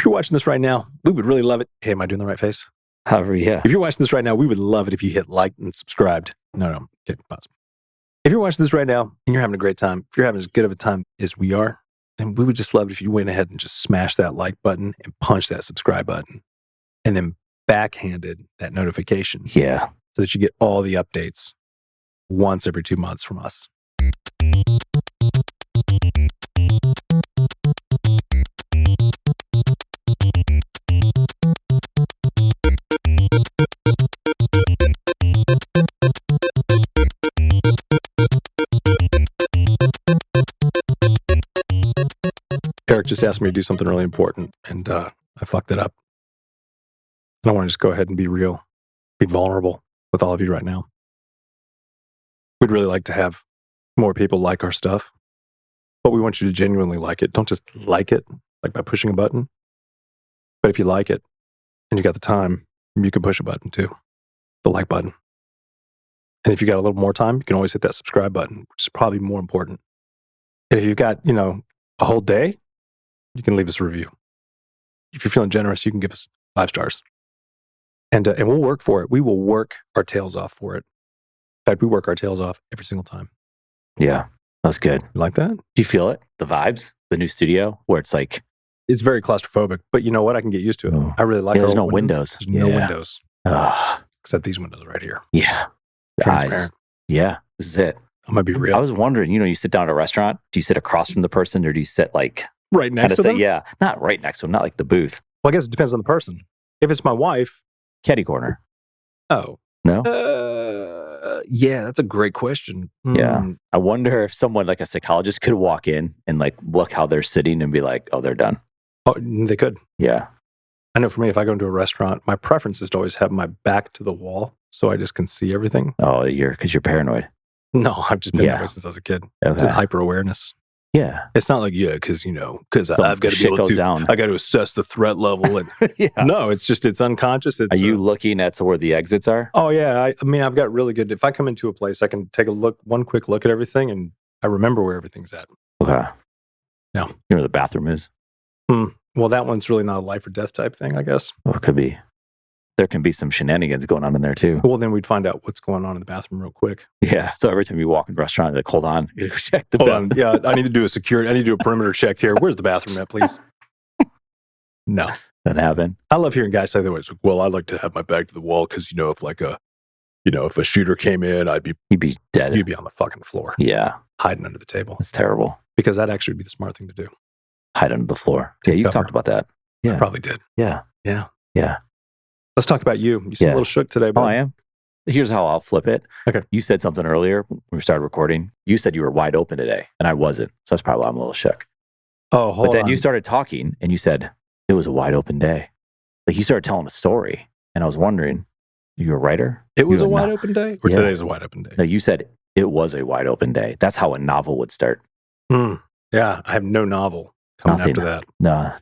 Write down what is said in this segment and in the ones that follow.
you're watching this right now, we would really love it. Hey, am I doing the right face? However, yeah. If you're watching this right now, we would love it if you hit like and subscribed. No, okay, pause. If you're watching this right now and you're having a great time, if you're having as good of a time as we are, then we would just love it if you went ahead and just smash that like button and punch that subscribe button and then backhanded that notification. Yeah. So that you get all the updates once every 2 months from us. Eric just asked me to do something really important, and I fucked it up. And I want to just go ahead and be real, be vulnerable with all of you right now. We'd really like to have more people like our stuff, but we want you to genuinely like it. Don't just like it, like by pushing a button. But if you like it and you got the time, you can push a button too, the like button. And if you got a little more time, you can always hit that subscribe button, which is probably more important. And if you've got, a whole day, you can leave us a review. If you're feeling generous, you can give us 5 stars. And we'll work for it. We will work our tails off for it. In fact, we work our tails off every single time. Yeah, that's good. You like that? Do you feel it? The vibes? The new studio where it's like... It's very claustrophobic, but you know what? I can get used to it. Oh. I really like it. There's no windows. There's no windows. Except these windows right here. Yeah. Transparent. Yeah, this is it. I'm going to be real. I was wondering, you sit down at a restaurant, do you sit across from the person or do you sit like... Right next to them? Yeah, not right next to them, not like the booth. Well, I guess it depends on the person. If it's my wife... Caddy corner. Oh. No? Yeah, that's a great question. Yeah. I wonder if someone like a psychologist could walk in and like look how they're sitting and be like, oh, they're done. Oh, they could. Yeah. I know for me, if I go into a restaurant, my preference is to always have my back to the wall so I just can see everything. Oh, because you're paranoid. No, I've just been that way since I was a kid. Okay. Just hyper awareness. Yeah. It's not like, because I've got to be able to, down. I got to assess the threat level. And no, it's unconscious. Are you looking at where the exits are? Oh yeah. I mean, I've got really good, if I come into a place, I can take one quick look at everything and I remember where everything's at. Okay. Yeah. You know where the bathroom is? Well, that one's really not a life or death type thing, I guess. Well, it could be. There can be some shenanigans going on in there too. Well, then we'd find out what's going on in the bathroom real quick. Yeah. So every time you walk in a restaurant, like, hold on, you gotta check the bathroom. Yeah, I need to do a perimeter check here. Where's the bathroom at, please? No. Doesn't happen. I love hearing guys say that way. It's like, well, I like to have my back to the wall because, if a shooter came in, you'd be dead. You'd be on the fucking floor. Yeah. Hiding under the table. That's terrible. Because that actually would be the smart thing to do. Hide under the floor. Yeah, you talked about that. Yeah. I probably did. Yeah. Yeah. Yeah. Let's talk about you. You seem a little shook today, bud. Oh, I am. Here's how I'll flip it. Okay. You said something earlier when we started recording. You said you were wide open today, and I wasn't. So that's probably why I'm a little shook. Oh, hold on. But then you started talking, and you said it was a wide open day. Like you started telling a story, and I was wondering, are you a writer? It was a wide open day? Or today's a wide open day? No, you said it was a wide open day. That's how a novel would start. Yeah, I have no novel coming after that. No.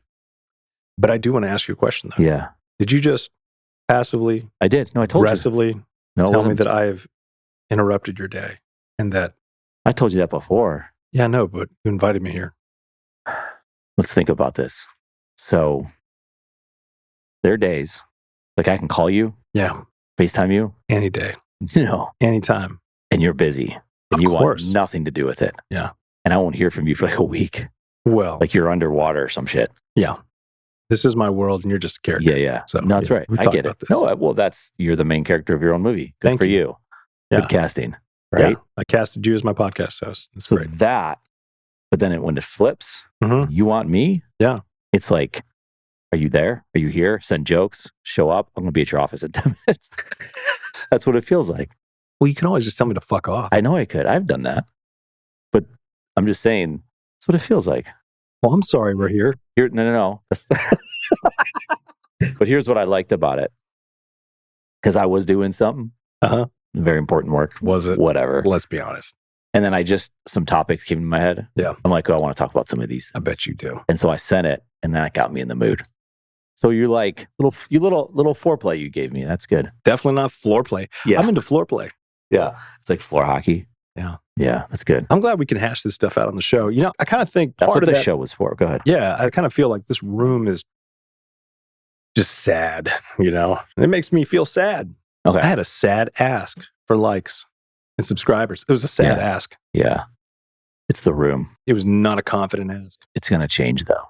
But I do want to ask you a question, though. Yeah. Did you just passively, I did. No, I told aggressively you. No, tell me that I've interrupted your day and that... I told you that before. Yeah, I know, but you invited me here. Let's think about this. So there are days, like I can call you. Yeah. FaceTime you. Any day. Anytime. And you're busy. And you want nothing to do with it. Yeah. And I won't hear from you for like a week. Well. Like you're underwater or some shit. Yeah. This is my world and you're just a character. Yeah. So, no, that's right. I get it. No, well, you're the main character of your own movie. Good for you. Good casting. Right? Yeah. I casted you as my podcast host. That's so great. But then when it flips, you want me? Yeah. It's like, are you there? Are you here? Send jokes. Show up. I'm going to be at your office in 10 minutes. That's what it feels like. Well, you can always just tell me to fuck off. I know I could. I've done that. But I'm just saying, that's what it feels like. Well, I'm sorry we're here. No. But here's what I liked about it. Because I was doing something. Very important work. Was it? Whatever. Let's be honest. And then some topics came in my head. Yeah. I'm like, I want to talk about some of these things. I bet you do. And so I sent it, and then it got me in the mood. So you're like, little foreplay you gave me. That's good. Definitely not floor play. Yeah. I'm into floor play. Yeah. It's like floor hockey. Yeah. Yeah, that's good. I'm glad we can hash this stuff out on the show. I kind of think that's what the show was for. Go ahead. Yeah, I kind of feel like this room is just sad, It makes me feel sad. Okay. I had a sad ask for likes and subscribers. It was a sad ask. Yeah. It's the room. It was not a confident ask. It's going to change though.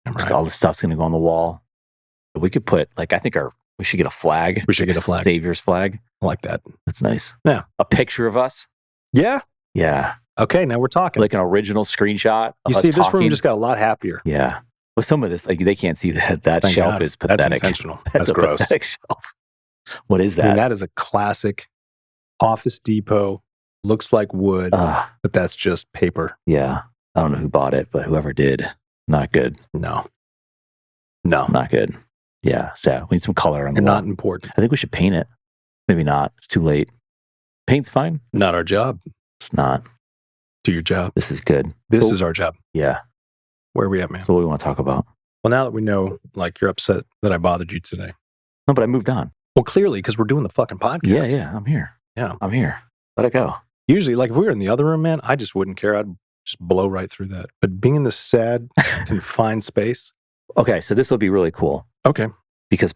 Because Right. all this stuff's going to go on the wall. We could put, I think we should get a flag. We should get a flag. Savior's flag. I like that. That's nice. Yeah. A picture of us. Yeah. Yeah. Okay, now we're talking. Like an original screenshot of You us see, this talking. room just got a lot happier. Yeah. Well, some of this, they can't see that. That Thank shelf God. is pathetic. That's intentional. That's a gross. pathetic shelf. What is that? I mean, that is a classic Office Depot. Looks like wood, but that's just paper. Yeah. I don't know who bought it, but whoever did, not good. No. It's not good. Yeah. So we need some color on the You're wall. not important. I think we should paint it. Maybe not. It's too late. Paint's fine. Not our job. It's not. Do your job. This is good. This is our job. Yeah. Where are we at, man? So what we want to talk about. Well, now that we know, you're upset that I bothered you today. No, but I moved on. Well, clearly, because we're doing the fucking podcast. Yeah. I'm here. Yeah. I'm here. Let it go. Usually, if we were in the other room, man, I just wouldn't care. I'd just blow right through that. But being in this sad, confined space. Okay. So this will be really cool. Okay. Because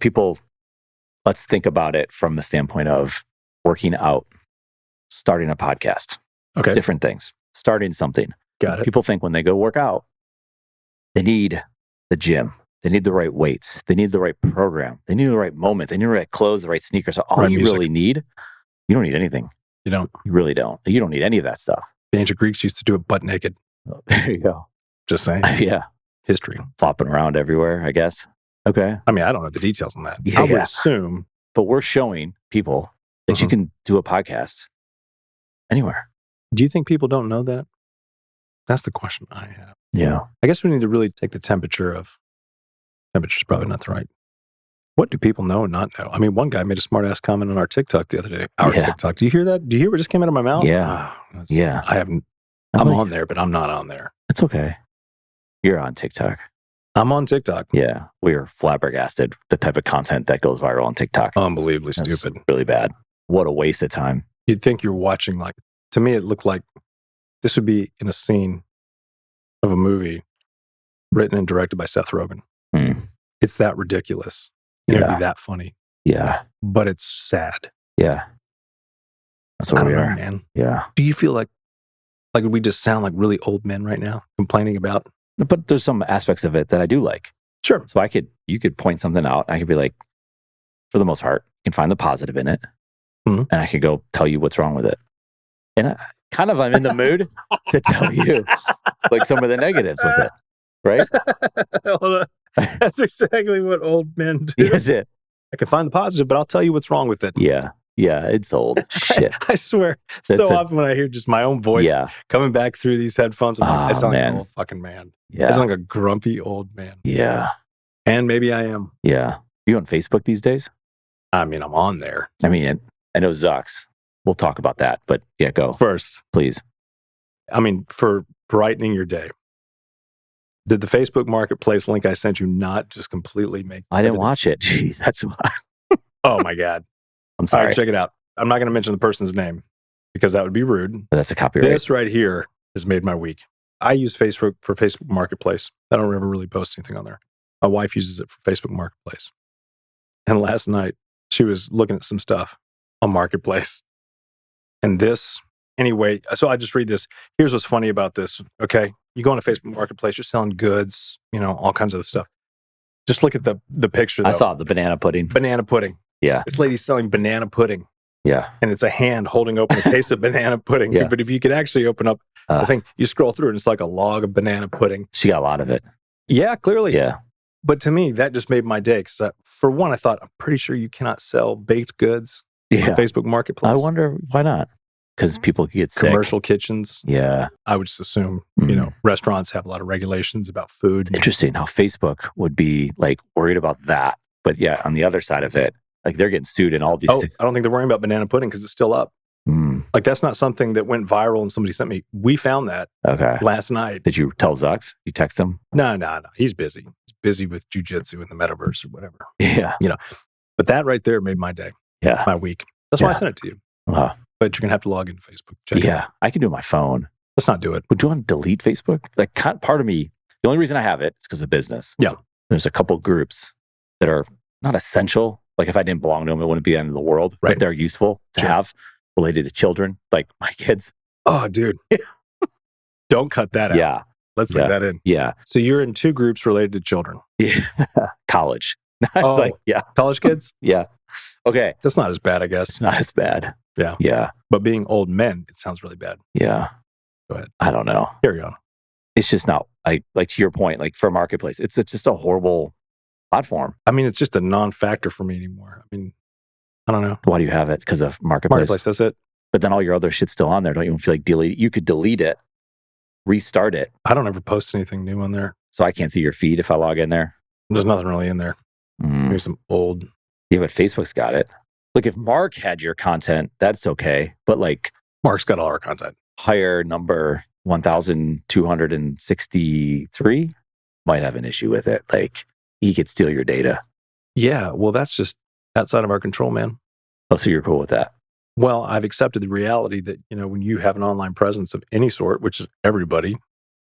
let's think about it from the standpoint of working out, starting a podcast. Okay. Different things. Starting something. Got it. People think when they go work out, they need the gym. They need the right weights. They need the right program. They need the right moment. They need the right clothes, the right sneakers. So all Right you music. really need, you don't need anything. You don't. You really don't. You don't need any of that stuff. The ancient Greeks used to do it butt naked. Oh, there you go. Just saying. Yeah. History. Flopping around everywhere, I guess. Okay. I mean, I don't know the details on that. Yeah, I would yeah. assume. But we're showing people that you can do a podcast anywhere. Do you think people don't know that? That's the question I have. Yeah. I guess we need to really take the temperature of. Temperature's probably not the right. What do people know and not know? I mean, one guy made a smart ass comment on our TikTok the other day. TikTok. Do you hear that? Do you hear what just came out of my mouth? Yeah. Yeah. I haven't. I'm on there, but I'm not on there. It's okay. You're on TikTok. I'm on TikTok. Yeah. We are flabbergasted with the type of content that goes viral on TikTok. Unbelievably That's stupid. really bad. What a waste of time. You'd think you're watching to me, it looked like this would be in a scene of a movie written and directed by Seth Rogen. It's that ridiculous. It'd be that funny. Yeah. But it's sad. Yeah. That's what I we don't know, are. man. Yeah. Do you feel like we just sound like really old men right now complaining about? But there's some aspects of it that I do like. Sure. So you could point something out. I could be like, for the most part, you can find the positive in it. And I could go tell you what's wrong with it. And I'm in the mood to tell you some of the negatives with it. Right? Hold on. That's exactly what old men do. That's it. I can find the positive, but I'll tell you what's wrong with it. Yeah. Yeah. It's old. Shit. I swear. Often when I hear just my own voice coming back through these headphones, I'm like, I sound like an old fucking man. Yeah. I sound like a grumpy old man. Yeah. And maybe I am. Yeah. You on Facebook these days? I mean, I'm on there. I mean, I know Zucks. We'll talk about that, but yeah, go. First, please. I mean, for brightening your day, did the Facebook Marketplace link I sent you not just completely make... I didn't watch it. Jeez, that's why. Oh my God. I'm sorry. All right, check it out. I'm not going to mention the person's name because that would be rude. But that's a copyright. This right here has made my week. I use Facebook for Facebook Marketplace. I don't ever really post anything on there. My wife uses it for Facebook Marketplace. And last night, she was looking at some stuff on Marketplace. And anyway, so I just read this. Here's what's funny about this, okay? You go on a Facebook Marketplace, you're selling goods, all kinds of stuff. Just look at the picture, though. I saw the banana pudding. Banana pudding. Yeah. This lady's selling banana pudding. Yeah. And it's a hand holding open a case of banana pudding. Yeah. But if you could actually open up the thing, you scroll through and it's like a log of banana pudding. She got a lot of it. Yeah, clearly. Yeah. But to me, that just made my day. Because for one, I thought, I'm pretty sure you cannot sell baked goods on Facebook Marketplace. I wonder why not. Because people get sick. Commercial kitchens. Yeah. I would just assume, restaurants have a lot of regulations about food. It's interesting how Facebook would be worried about that. But yeah, on the other side of it, they're getting sued in all these I don't think they're worrying about banana pudding because it's still up. That's not something that went viral and somebody sent me. We found that last night. Did you tell Zucks? You text him? No. He's busy. He's busy with jujitsu in the metaverse or whatever. Yeah. But that right there made my day. Yeah. My week. That's why I sent it to you. But you're going to have to log into Facebook. Check it out. I can do it on my phone. Let's not do it. But do you want to delete Facebook? Part of me, the only reason I have it is because of business. Yeah. There's a couple groups that are not essential. Like if I didn't belong to them, it wouldn't be the end of the world. Right. But they're useful to have related to children, like my kids. Oh, dude. Don't cut that out. Yeah. Let's leave that in. Yeah. So you're in 2 groups related to children. Yeah. College. It's college kids? Yeah. Okay. That's not as bad, I guess. It's not as bad. Yeah. Yeah. But being old men, it sounds really bad. Yeah. Go ahead. I don't know. Carry on. It's just not like to your point, like for marketplace, it's just a horrible platform. I mean, it's just a non-factor for me anymore. I mean, I don't know. Why do you have it? Because of marketplace. That's it. But then all your other shit's still on there. Don't you feel like delete? You could delete it, restart it. I don't ever post anything new on there. So I can't see your feed if I log in there. There's nothing really in there. Maybe some old. Yeah, but Facebook's got it. Like if Mark had your content, that's okay. But like Mark's got all our content. Higher number 1,263 might have an issue with it. Like he could steal your data. Yeah, well, that's just outside of our control, man. Oh, so you're cool with that? Well, I've accepted the reality that, when you have an online presence of any sort, which is everybody,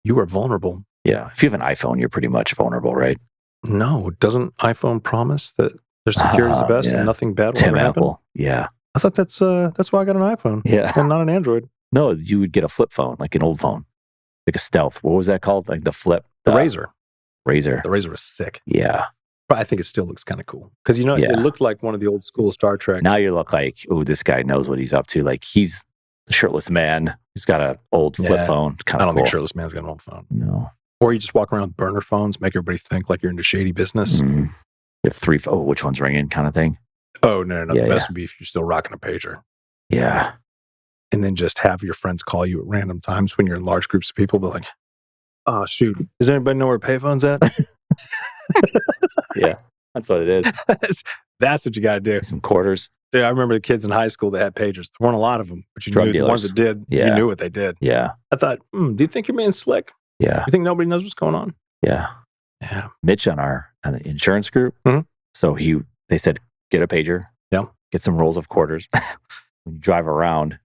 you are vulnerable. Yeah. If you have an iPhone, you're pretty much vulnerable, right? No, doesn't iPhone promise that their security is the best and nothing bad will ever happen? Apple. Yeah. I thought that's why I got an iPhone. Yeah. And not an Android. No, you would get a flip phone, like an old phone, like a stealth. What was that called? Like the flip. The Razor. Razor. The Razor was sick. Yeah. But I think it still looks kind of cool. Because, it looked like one of the old school Star Trek. Now you look like, oh, this guy knows what he's up to. Like he's the shirtless man who's got an old flip phone. I don't think shirtless man's got an old phone. No. Or you just walk around with burner phones, make everybody think like you're into shady business. You have 3, which one's ringing kind of thing. Oh, no. The best would be if you're still rocking a pager. Yeah. And then just have your friends call you at random times when you're in large groups of people. But like, oh, shoot. Does anybody know where payphone's at? Yeah. That's what it is. That's what you got to do. Some quarters. Dude, I remember the kids in high school that had pagers. There weren't a lot of them, but you knew the ones that did. Yeah. You knew what they did. Yeah. I thought, do you think you're being slick? Yeah. You think nobody knows what's going on? Yeah. Yeah. Mitch on the insurance group. Mm-hmm. So they said, get a pager. Yeah. Get some rolls of quarters. When you drive around,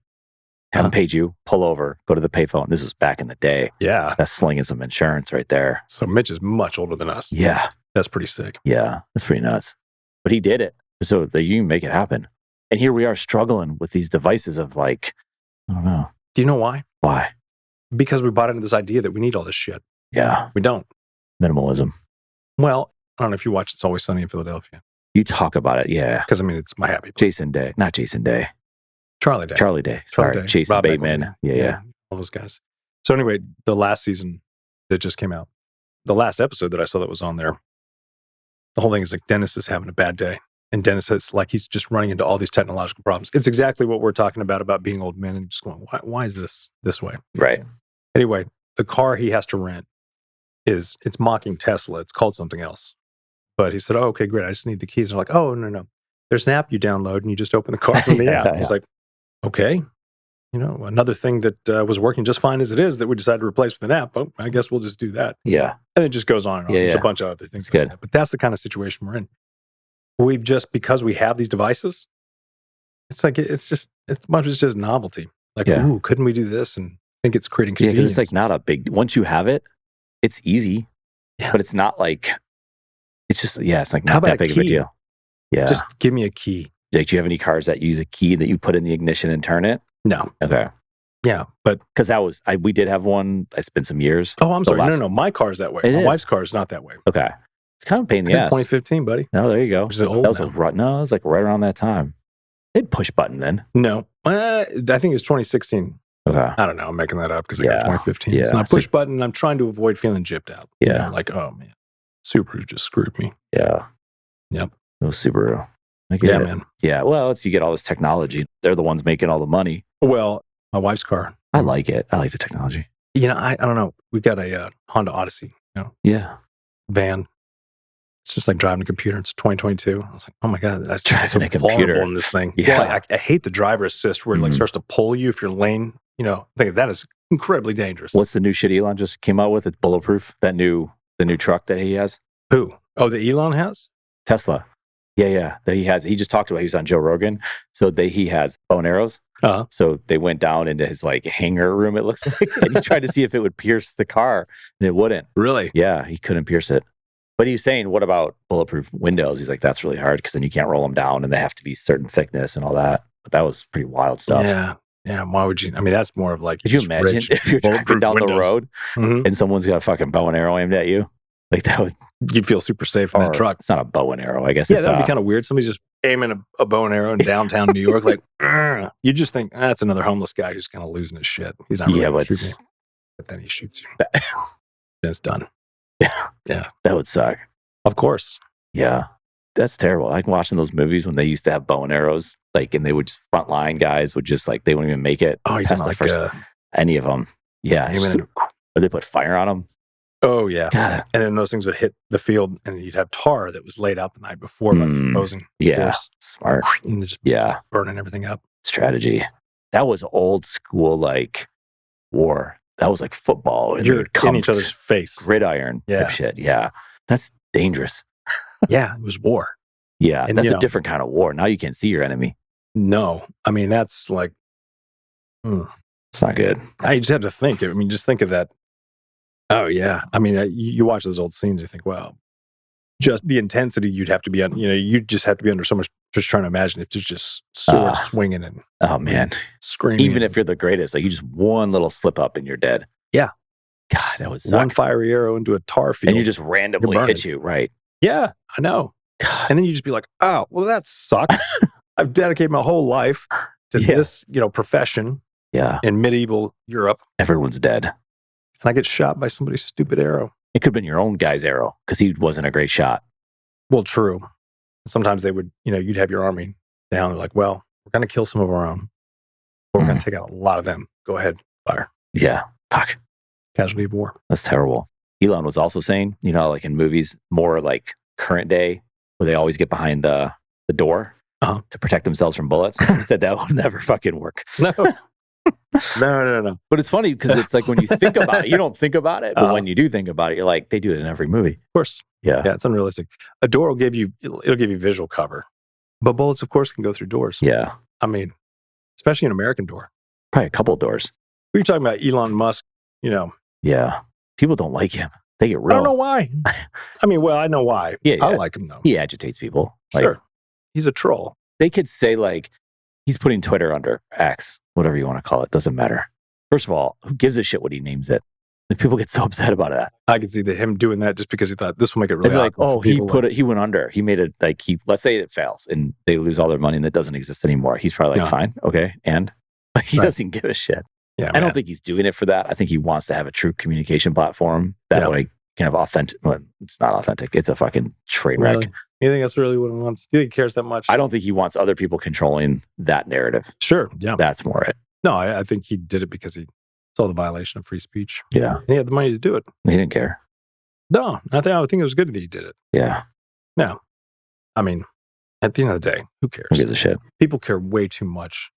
have them page you, pull over, go to the payphone. This was back in the day. Yeah. That's slinging some insurance right there. So Mitch is much older than us. Yeah. That's pretty sick. Yeah. That's pretty nuts. But he did it. So that you can make it happen. And here we are struggling with these devices of like, I don't know. Do you know why? Why? Because we bought into this idea that we need all this shit. Yeah. We don't. Minimalism. Well, I don't know if you watch It's Always Sunny in Philadelphia. You talk about it, yeah. Because, it's my happy place. Jason Day. Not Jason Day. Charlie Day. Sorry. Jason Rob Bateman. Eklund. Yeah. All those guys. So anyway, the last season that just came out, the last episode that I saw that was on there, the whole thing is like Dennis is having a bad day. And Dennis is like, he's just running into all these technological problems. It's exactly what we're talking about being old men and just going, why is this way? Right. Anyway, the car he has to rent it's mocking Tesla. It's called something else. But he said, oh, okay, great. I just need the keys. And they're like, oh, no. There's an app you download and you just open the car from the app. Yeah. He's like, okay. Another thing that was working just fine as it is that we decided to replace with an app. Oh, I guess we'll just do that. Yeah. And it just goes on and on. There's a bunch of other things. Like good. That. But that's the kind of situation we're in. We've just, because we have these devices, it's like, it's just novelty. Like, ooh, couldn't we do this? And I think it's creating convenience. Yeah, because it's like not a big, once you have it, it's easy, but it's not like, it's just, it's like not that big of a deal. Yeah. Just give me a key. Like, do you have any cars that use a key that you put in the ignition and turn it? No. Okay. Yeah, but because we did have one. It's been some years. Oh, I'm sorry. No. My car's that way. My wife's car is not that way. Okay. It's kind of a pain in the ass. 2015, buddy. Oh, there you go. Which is old that was no, it was like right around that time. They had push button then. No. I think it's 2016. Okay. I don't know. I'm making that up because I got 2015. Yeah. It's not push button. I'm trying to avoid feeling gypped out. Yeah. Like, oh, man. Subaru just screwed me. Yeah. Yep. It was Subaru. Man. Yeah. Well, you get all this technology. They're the ones making all the money. Well, my wife's car. I like it. I like the technology. I don't know. We've got a Honda Odyssey, Yeah. van. It's just like driving a computer. It's 2022. I was like, oh my God, that's driving a computer in this thing. Yeah. Well, I hate the driver assist where it like starts to pull you if you're lane. I think that is incredibly dangerous. What's the new shit Elon just came out with? It's bulletproof. The new truck that he has. Who? Oh, the Elon has? Tesla. Yeah. That he has. He just talked about. He was on Joe Rogan. So he has bow and arrows. Uh-huh. So they went down into his like hangar room. It looks like, and he tried to see if it would pierce the car, and it wouldn't. Really? Yeah, he couldn't pierce it. But he's saying, what about bulletproof windows? He's like, that's really hard because then you can't roll them down and they have to be certain thickness and all that. But that was pretty wild stuff. Yeah. Yeah. Why would you? I mean, that's more of like. Could you imagine if you're driving down the road and someone's got a fucking bow and arrow aimed at you? Like that would. You'd feel super safe in that truck. It's not a bow and arrow, I guess. Yeah, that would be kind of weird. Somebody's just aiming a bow and arrow in downtown New York. Like, you just think, that's another homeless guy who's kind of losing his shit. He's not really going to shoot me. But then he shoots you. Then it's done. Yeah. Yeah. That would suck. Of course. Yeah. That's terrible. I like watching those movies when they used to have bow and arrows, like, and they would just frontline guys would just like, they wouldn't even make it. Oh, you didn't like any of them. Yeah. Or they put fire on them. Oh, yeah. God. And then those things would hit the field and you'd have tar that was laid out the night before by the opposing force. Smart. And just burning everything up. Strategy. That was old school, like, war. That was like football. And you're in each other's face. Gridiron type shit. Yeah. That's dangerous. Yeah. It was war. Yeah. And that's a different kind of war. Now you can't see your enemy. No. I mean, that's like... It's not good. I just have to think. I mean, just think of that. Oh, yeah. I mean, you watch those old scenes, you think, wow, just the intensity you'd have to be on, you just have to be under so much, just trying to imagine if there's just sword swinging and screaming. Even if you're the greatest, like you just one little slip up and you're dead. Yeah. God, that was one fiery arrow into a tar field. And you just randomly hit you, right? Yeah, I know. God. And then you just be like, oh, well, that sucks. I've dedicated my whole life to this, profession. Yeah. In medieval Europe. Everyone's dead. And I get shot by somebody's stupid arrow. It could have been your own guy's arrow because he wasn't a great shot. Well, true. Sometimes they would, you'd have your army down. They're like, well, we're going to kill some of our own. Or we're going to take out a lot of them. Go ahead, fire. Yeah. Fuck. Casualty of war. That's terrible. Elon was also saying, like in movies, more like current day, where they always get behind the door to protect themselves from bullets. He said that will never fucking work. No. No. But it's funny because it's like when you think about it, you don't think about it. But when you do think about it, you're like, they do it in every movie. Of course. Yeah. Yeah, it's unrealistic. A door will give you visual cover. But bullets, of course, can go through doors. Yeah. I mean, especially an American door. Probably a couple of doors. We were talking about Elon Musk, Yeah. People don't like him. They get real. I don't know why. I mean, well, I know why. Yeah. I like him, though. He agitates people. Sure. He's a troll. They could say, like, he's putting Twitter under X, whatever you want to call it. Doesn't matter. First of all, who gives a shit what he names it? Like, people get so upset about that. I could see him doing that just because he thought this will make it really like, oh, he went under. He made it like let's say it fails and they lose all their money and it doesn't exist anymore. He's probably like, fine, okay. And he doesn't give a shit. Yeah, I don't think he's doing it for that. I think he wants to have a true communication platform that way can have authentic. Well, it's not authentic. It's a fucking train wreck. Really? You think that's really what he wants? Do you think he cares that much? I don't think he wants other people controlling that narrative. Sure. Yeah. That's more it. No, I think he did it because he saw the violation of free speech. Yeah. And he had the money to do it. He didn't care. No, I think it was good that he did it. Yeah. No. I mean, at the end of the day, who cares? Who gives a shit? People care way too much.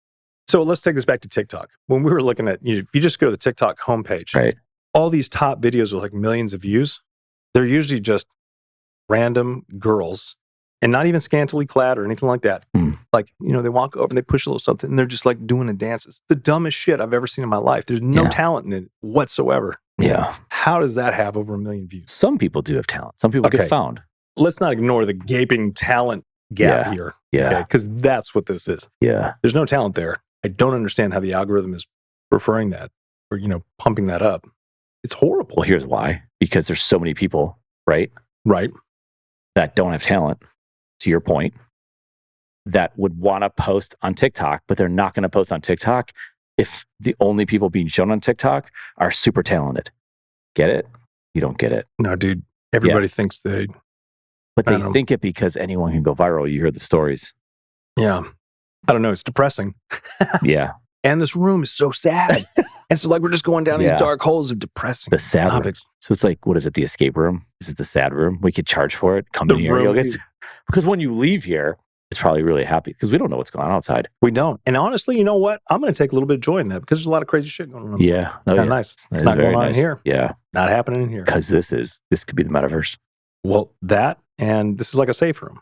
So let's take this back to TikTok. When we were looking at, if you just go to the TikTok homepage, right, all these top videos with like millions of views, they're usually just random girls and not even scantily clad or anything like that. Like, they walk over and they push a little something and they're just like doing a dance. It's the dumbest shit I've ever seen in my life. There's no talent in it whatsoever. Yeah. How does that have over 1 million views? Some people do have talent. Some people get found. Let's not ignore the gaping talent gap here. Yeah. Because that's what this is. Yeah. There's no talent there. I don't understand how the algorithm is preferring that or, pumping that up. It's horrible. Well, here's why. Because there's so many people, right? Right. That don't have talent, to your point, that would want to post on TikTok, but they're not going to post on TikTok if the only people being shown on TikTok are super talented. Get it? You don't get it. No, dude. Everybody thinks they... But they think it because anyone can go viral. You hear the stories. Yeah. I don't know. It's depressing. Yeah. And this room is so sad. And so like we're just going down these dark holes of depressing the sad topics. Room. So it's like, what is it? The escape room? This is the sad room. We could charge for it. Come in here. Because when you leave here, it's probably really happy because we don't know what's going on outside. We don't. And honestly, you know what? I'm going to take a little bit of joy in that because there's a lot of crazy shit going on. Yeah. It's kind of nice. It's not going on in here. Yeah. Not happening in here. Because this could be the metaverse. Well, that, and this is like a safe room.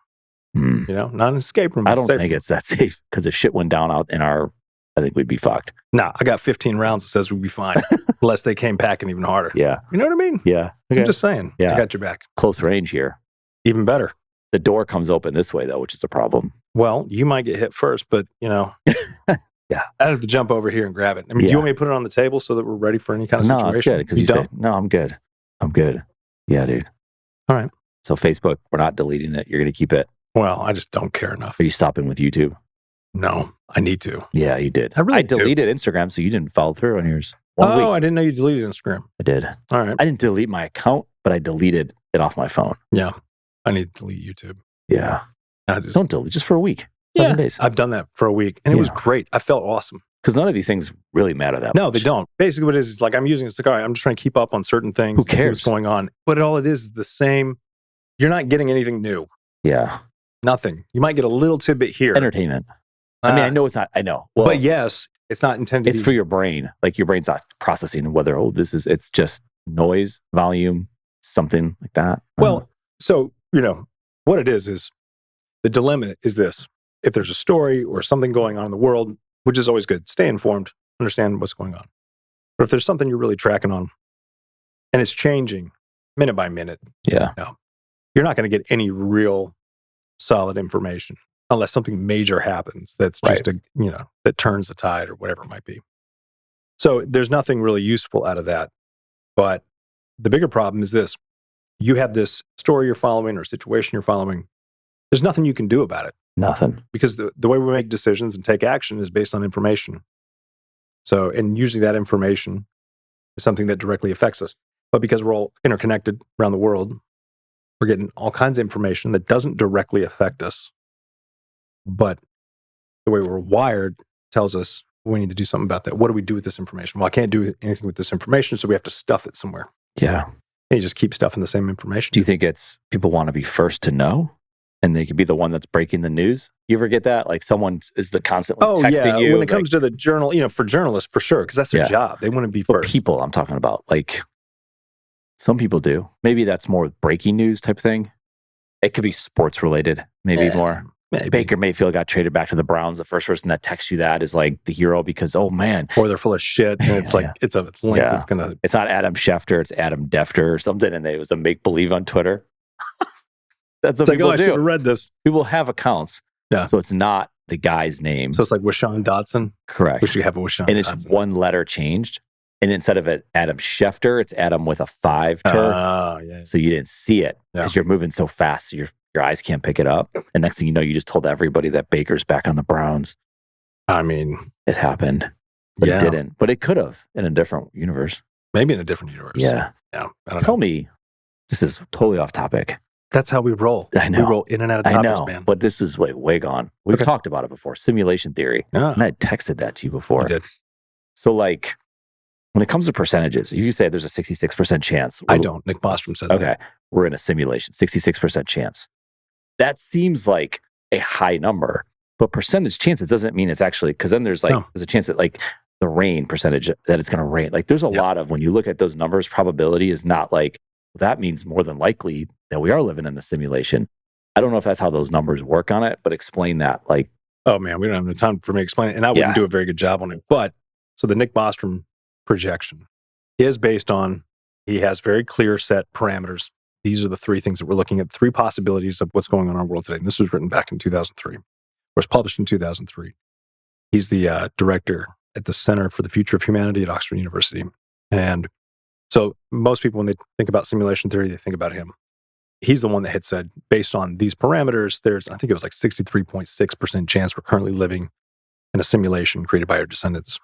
Not an escape room. I don't think it's that safe because if shit went down out in our I think we'd be fucked. Nah, I got 15 rounds that says we'd be fine, unless they came packing even harder. Yeah. You know what I mean? Yeah. Okay. I'm just saying. Yeah. I got your back. Close range here. Even better. The door comes open this way, though, which is a problem. Well, you might get hit first, but, Yeah. I have to jump over here and grab it. I mean, do you want me to put it on the table so that we're ready for any kind of situation? No, it's good. Because you don't? say, no, I'm good. I'm good. Yeah, dude. All right. So Facebook, we're not deleting it. You're going to keep it. Well, I just don't care enough. Are you stopping with YouTube? No, I need to. Yeah, you did. I deleted Instagram, so you didn't follow through on yours. 1 week. I didn't know you deleted Instagram. I did. All right. I didn't delete my account, but I deleted it off my phone. Yeah. I need to delete YouTube. Yeah. Don't delete, just for a week. 7 days. I've done that for a week, and it was great. I felt awesome. Because none of these things really matter that much. No, they don't. Basically, what it is like I'm using a cigar. I'm just trying to keep up on certain things. Who cares? What's going on? But all it is the same. You're not getting anything new. Yeah. Nothing. You might get a little tidbit here. Entertainment. I mean, I know it's not. I know. Well, but yes, it's not intended. It's for your brain. Like your brain's not processing whether it's just noise, volume, something like that. Well, so what it is the dilemma is this: if there's a story or something going on in the world, which is always good, stay informed, understand what's going on. But if there's something you're really tracking on, and it's changing minute by minute, you're not going to get any real solid information unless something major happens that's just that turns the tide or whatever it might be. So there's nothing really useful out of that. But the bigger problem is this: you have this story you're following or situation you're following. There's nothing you can do about it. Nothing. Because the way we make decisions and take action is based on information. So, and usually that information is something that directly affects us. But because we're all interconnected around the world, we're getting all kinds of information that doesn't directly affect us. But the way we're wired tells us we need to do something about that. What do we do with this information? Well, I can't do anything with this information, so we have to stuff it somewhere. Yeah. And you just keep stuffing the same information. Do you think it's people want to be first to know? And they could be the one that's breaking the news. You ever get that? Like someone is constantly texting you. When it comes to the journal, for journalists, for sure, because that's their job. They want to be first. People I'm talking about, like some people do. Maybe that's more breaking news type thing. It could be sports related, maybe more. Maybe. Baker Mayfield got traded back to the Browns. The first person that texts you that is like the hero because, oh man. Or they're full of shit. And it's it's a link that's going to. It's not Adam Schefter, it's Adam Defter or something. And it was a make believe on Twitter. That's what people do. I should have read this. People have accounts. Yeah. So it's not the guy's name. So it's like Washawn Dotson? Correct. We should have a Washawn And it's one letter changed. And instead of it Adam Schefter, it's Adam with a 5 ter. Oh, yeah. So you didn't see it because you're moving so fast. So your eyes can't pick it up. And next thing you know, you just told everybody that Baker's back on the Browns. I mean, it happened. But it didn't. But it could have in a different universe. Maybe in a different universe. Yeah. Yeah. Tell me, this is totally off topic. That's how we roll. I know. We roll in and out of topics, man. But this is way gone. We've talked about it before. Simulation theory. Yeah. And I texted that to you before. You did. So like, when it comes to percentages, you say there's a 66% chance. I don't. Nick Bostrom says that. Okay. We're in a simulation. 66% chance. That seems like a high number. But percentage chances doesn't mean it's actually, because then there's there's a chance that like the rain percentage that it's going to rain. Like there's a lot of, when you look at those numbers, probability is not like, that means more than likely that we are living in a simulation. I don't know if that's how those numbers work on it, but explain that. Like, oh man, we don't have enough time for me to explain it. And I wouldn't do a very good job on it. But so the Nick Bostrom projection is based on, he has very clear set parameters. These are the 3 things that we're looking at, 3 possibilities of what's going on in our world today. And this was written back in 2003, was published in 2003. He's the director at the Center for the Future of Humanity at Oxford University. And so most people, when they think about simulation theory, they think about him. He's the one that had said, based on these parameters, there's, I think it was like 63.6% chance we're currently living in a simulation created by our descendants.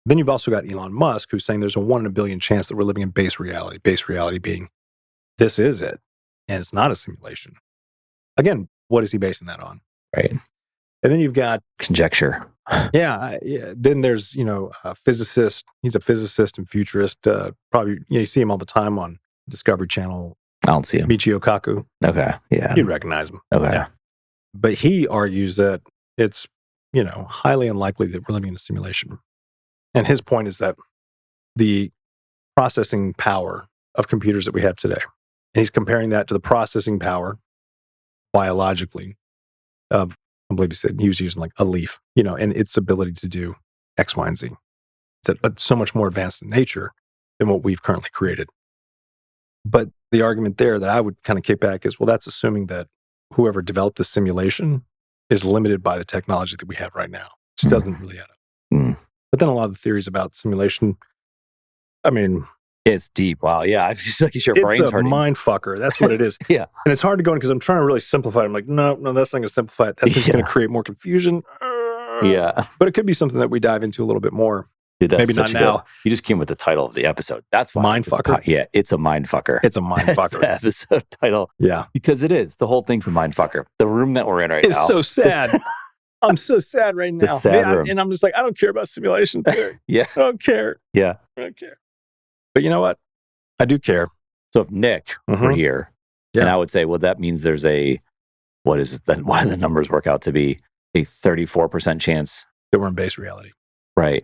Then you've also got Elon Musk, who's saying there's a 1 in a billion chance that we're living in base reality. Base reality being, this is it, and it's not a simulation. Again, what is he basing that on? Right. And then you've got conjecture. Yeah. Then there's, a physicist. He's a physicist and futurist. Probably, you see him all the time on Discovery Channel. I don't see him. Michio Kaku. Okay. Yeah. You'd recognize him. Okay. Yeah. But he argues that it's, highly unlikely that we're living in a simulation. And his point is that the processing power of computers that we have today, and he's comparing that to the processing power biologically of, I believe he said he was using like a leaf, and its ability to do X, Y, and Z. But so much more advanced in nature than what we've currently created. But the argument there that I would kind of kick back is, well, that's assuming that whoever developed the simulation is limited by the technology that we have right now. It just doesn't really add up. But then a lot of the theories about simulation, I mean, it's deep. Wow. Yeah. I feel like your brain's hurting. It's a mind fucker. That's what it is. Yeah. And it's hard to go in because I'm trying to really simplify it. I'm like, no, that's not going to simplify it. That's just going to create more confusion. Yeah. But it could be something that we dive into a little bit more. Dude, maybe not now. You just came with the title of the episode. That's why. Mind fucker. Yeah, it's a mind fucker. It's a mind fucker. The episode title. Yeah. Because it is. The whole thing's a mind fucker. The room that we're in right now. It's so sad. I'm so sad right now. Room. And I'm just like, I don't care about simulation theory. Yeah. I don't care. Yeah. I don't care. But you know what? I do care. So if Nick were here, and I would say, well, that means there's what is it? Then why do the numbers work out to be a 34% chance that we're in base reality? Right.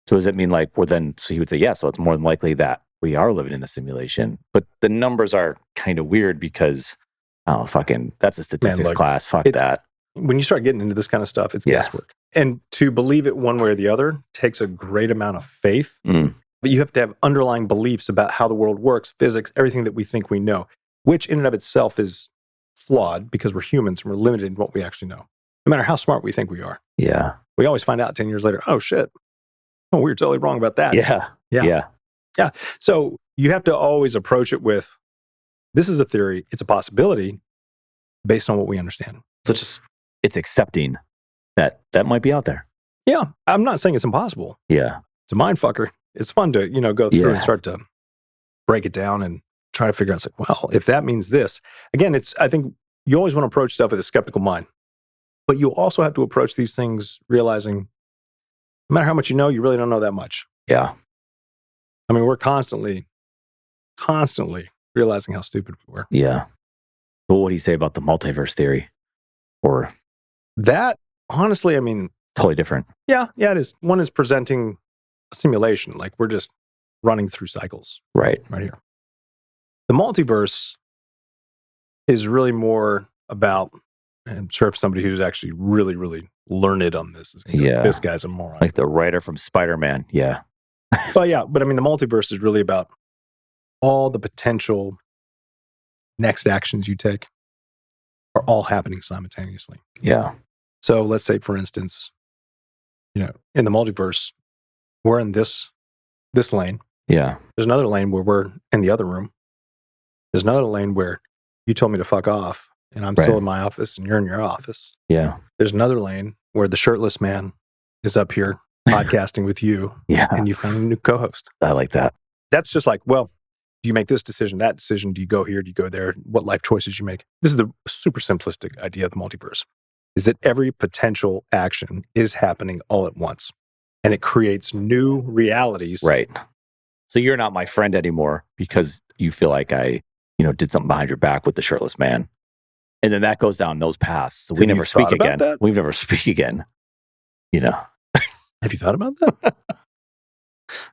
So does it mean so he would say, yeah, so it's more than likely that we are living in a simulation. But the numbers are kind of weird because, that's a statistics class. Fuck that. When you start getting into this kind of stuff, it's guesswork. And to believe it one way or the other takes a great amount of faith. But you have to have underlying beliefs about how the world works, physics, everything that we think we know, which in and of itself is flawed because we're humans and we're limited in what we actually know. No matter how smart we think we are. Yeah. We always find out 10 years later, oh shit. Oh, we were totally wrong about that. Yeah. So you have to always approach it with, this is a theory, it's a possibility based on what we understand. So it's accepting that might be out there. Yeah. I'm not saying it's impossible. Yeah. It's a mind fucker. It's fun to, go through and start to break it down and try to figure out, well, if that means this, again, I think you always want to approach stuff with a skeptical mind, but you also have to approach these things realizing no matter how much you know, you really don't know that much. Yeah. I mean, we're constantly realizing how stupid we were. Yeah. But what do you say about the multiverse theory? Or that, honestly, I mean, totally different. Yeah, it is. One is presenting a simulation, like we're just running through cycles. Right here. The multiverse is really more about, and I'm sure if somebody who's actually really, really learned on this is this guy's a moron. Like the writer from Spider-Man. Yeah. But I mean, the multiverse is really about all the potential next actions you take are all happening simultaneously. Yeah. So let's say, for instance, in the multiverse, we're in this lane. Yeah. There's another lane where we're in the other room. There's another lane where you told me to fuck off and I'm still in my office and you're in your office. Yeah. There's another lane where the shirtless man is up here podcasting with you. Yeah. And you find a new co-host. I like that. That's just like, well, do you make this decision, that decision? Do you go here? Do you go there? What life choices you make? This is the super simplistic idea of the multiverse, is that every potential action is happening all at once. And it creates new realities. Right. So you're not my friend anymore because you feel like I, did something behind your back with the shirtless man. And then that goes down those paths. So we never speak again. We never speak again. Have you thought about that?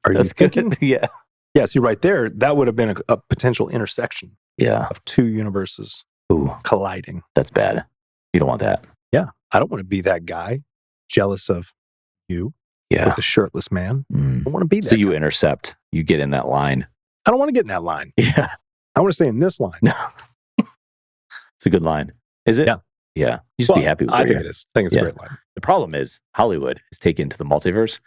Are you thinking? Yeah. Yeah, see right there, that would have been a potential intersection of two universes colliding. That's bad. You don't want that. Yeah. I don't want to be that guy jealous of you with the shirtless man. I don't want to be that So you guy. intercept. You get in that line. I don't want to get in that line. Yeah. I want to stay in this line. No. It's a good line. Is it? Yeah. Yeah. You just be happy with it. I think it is. I think it's a great line. The problem is Hollywood is taken to the multiverse.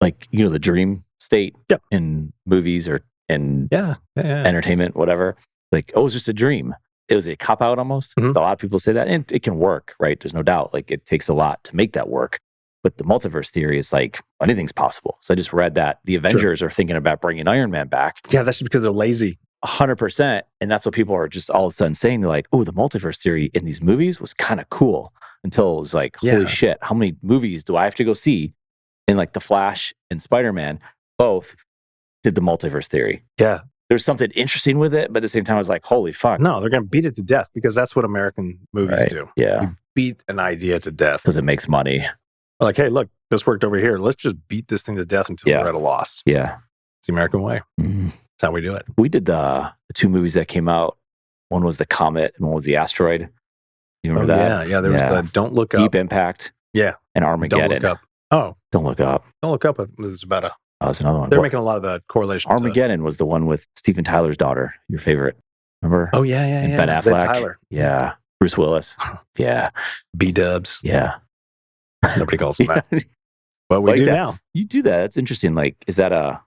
Like, the dream state in movies or in entertainment, whatever. Like, it's just a dream. It was a cop-out almost. A lot of people say that. And it can work, right? There's no doubt. Like, it takes a lot to make that work. But the multiverse theory is like, anything's possible. So I just read that the Avengers are thinking about bringing Iron Man back. Yeah, that's just because they're lazy. 100%. And that's what people are just all of a sudden saying. They're like, oh, the multiverse theory in these movies was kind of cool. Until it was like, holy shit, how many movies do I have to go see? And like The Flash and Spider-Man both did the multiverse theory. Yeah. There's something interesting with it, but at the same time, I was like, holy fuck. No, they're going to beat it to death because that's what American movies do. Yeah. You beat an idea to death. Because it makes money. Like, hey, look, this worked over here. Let's just beat this thing to death until we're at a loss. Yeah. It's the American way. Mm-hmm. That's how we do it. We did the two movies that came out. One was the Comet and one was the Asteroid. You remember that? Yeah. There was the Don't Look Up. Deep Impact. Yeah. And Armageddon. Don't Look Up. Oh, Don't Look Up. Don't Look Up was about a. Oh, that's another one. They're making a lot of the correlation. Armageddon was the one with Steven Tyler's daughter, your favorite. Remember? Oh, yeah. And Ben Affleck. Tyler. Yeah. Bruce Willis. Yeah. B-dubs. Yeah. Nobody calls him that. But we do now. You do that. That's interesting. Like, is that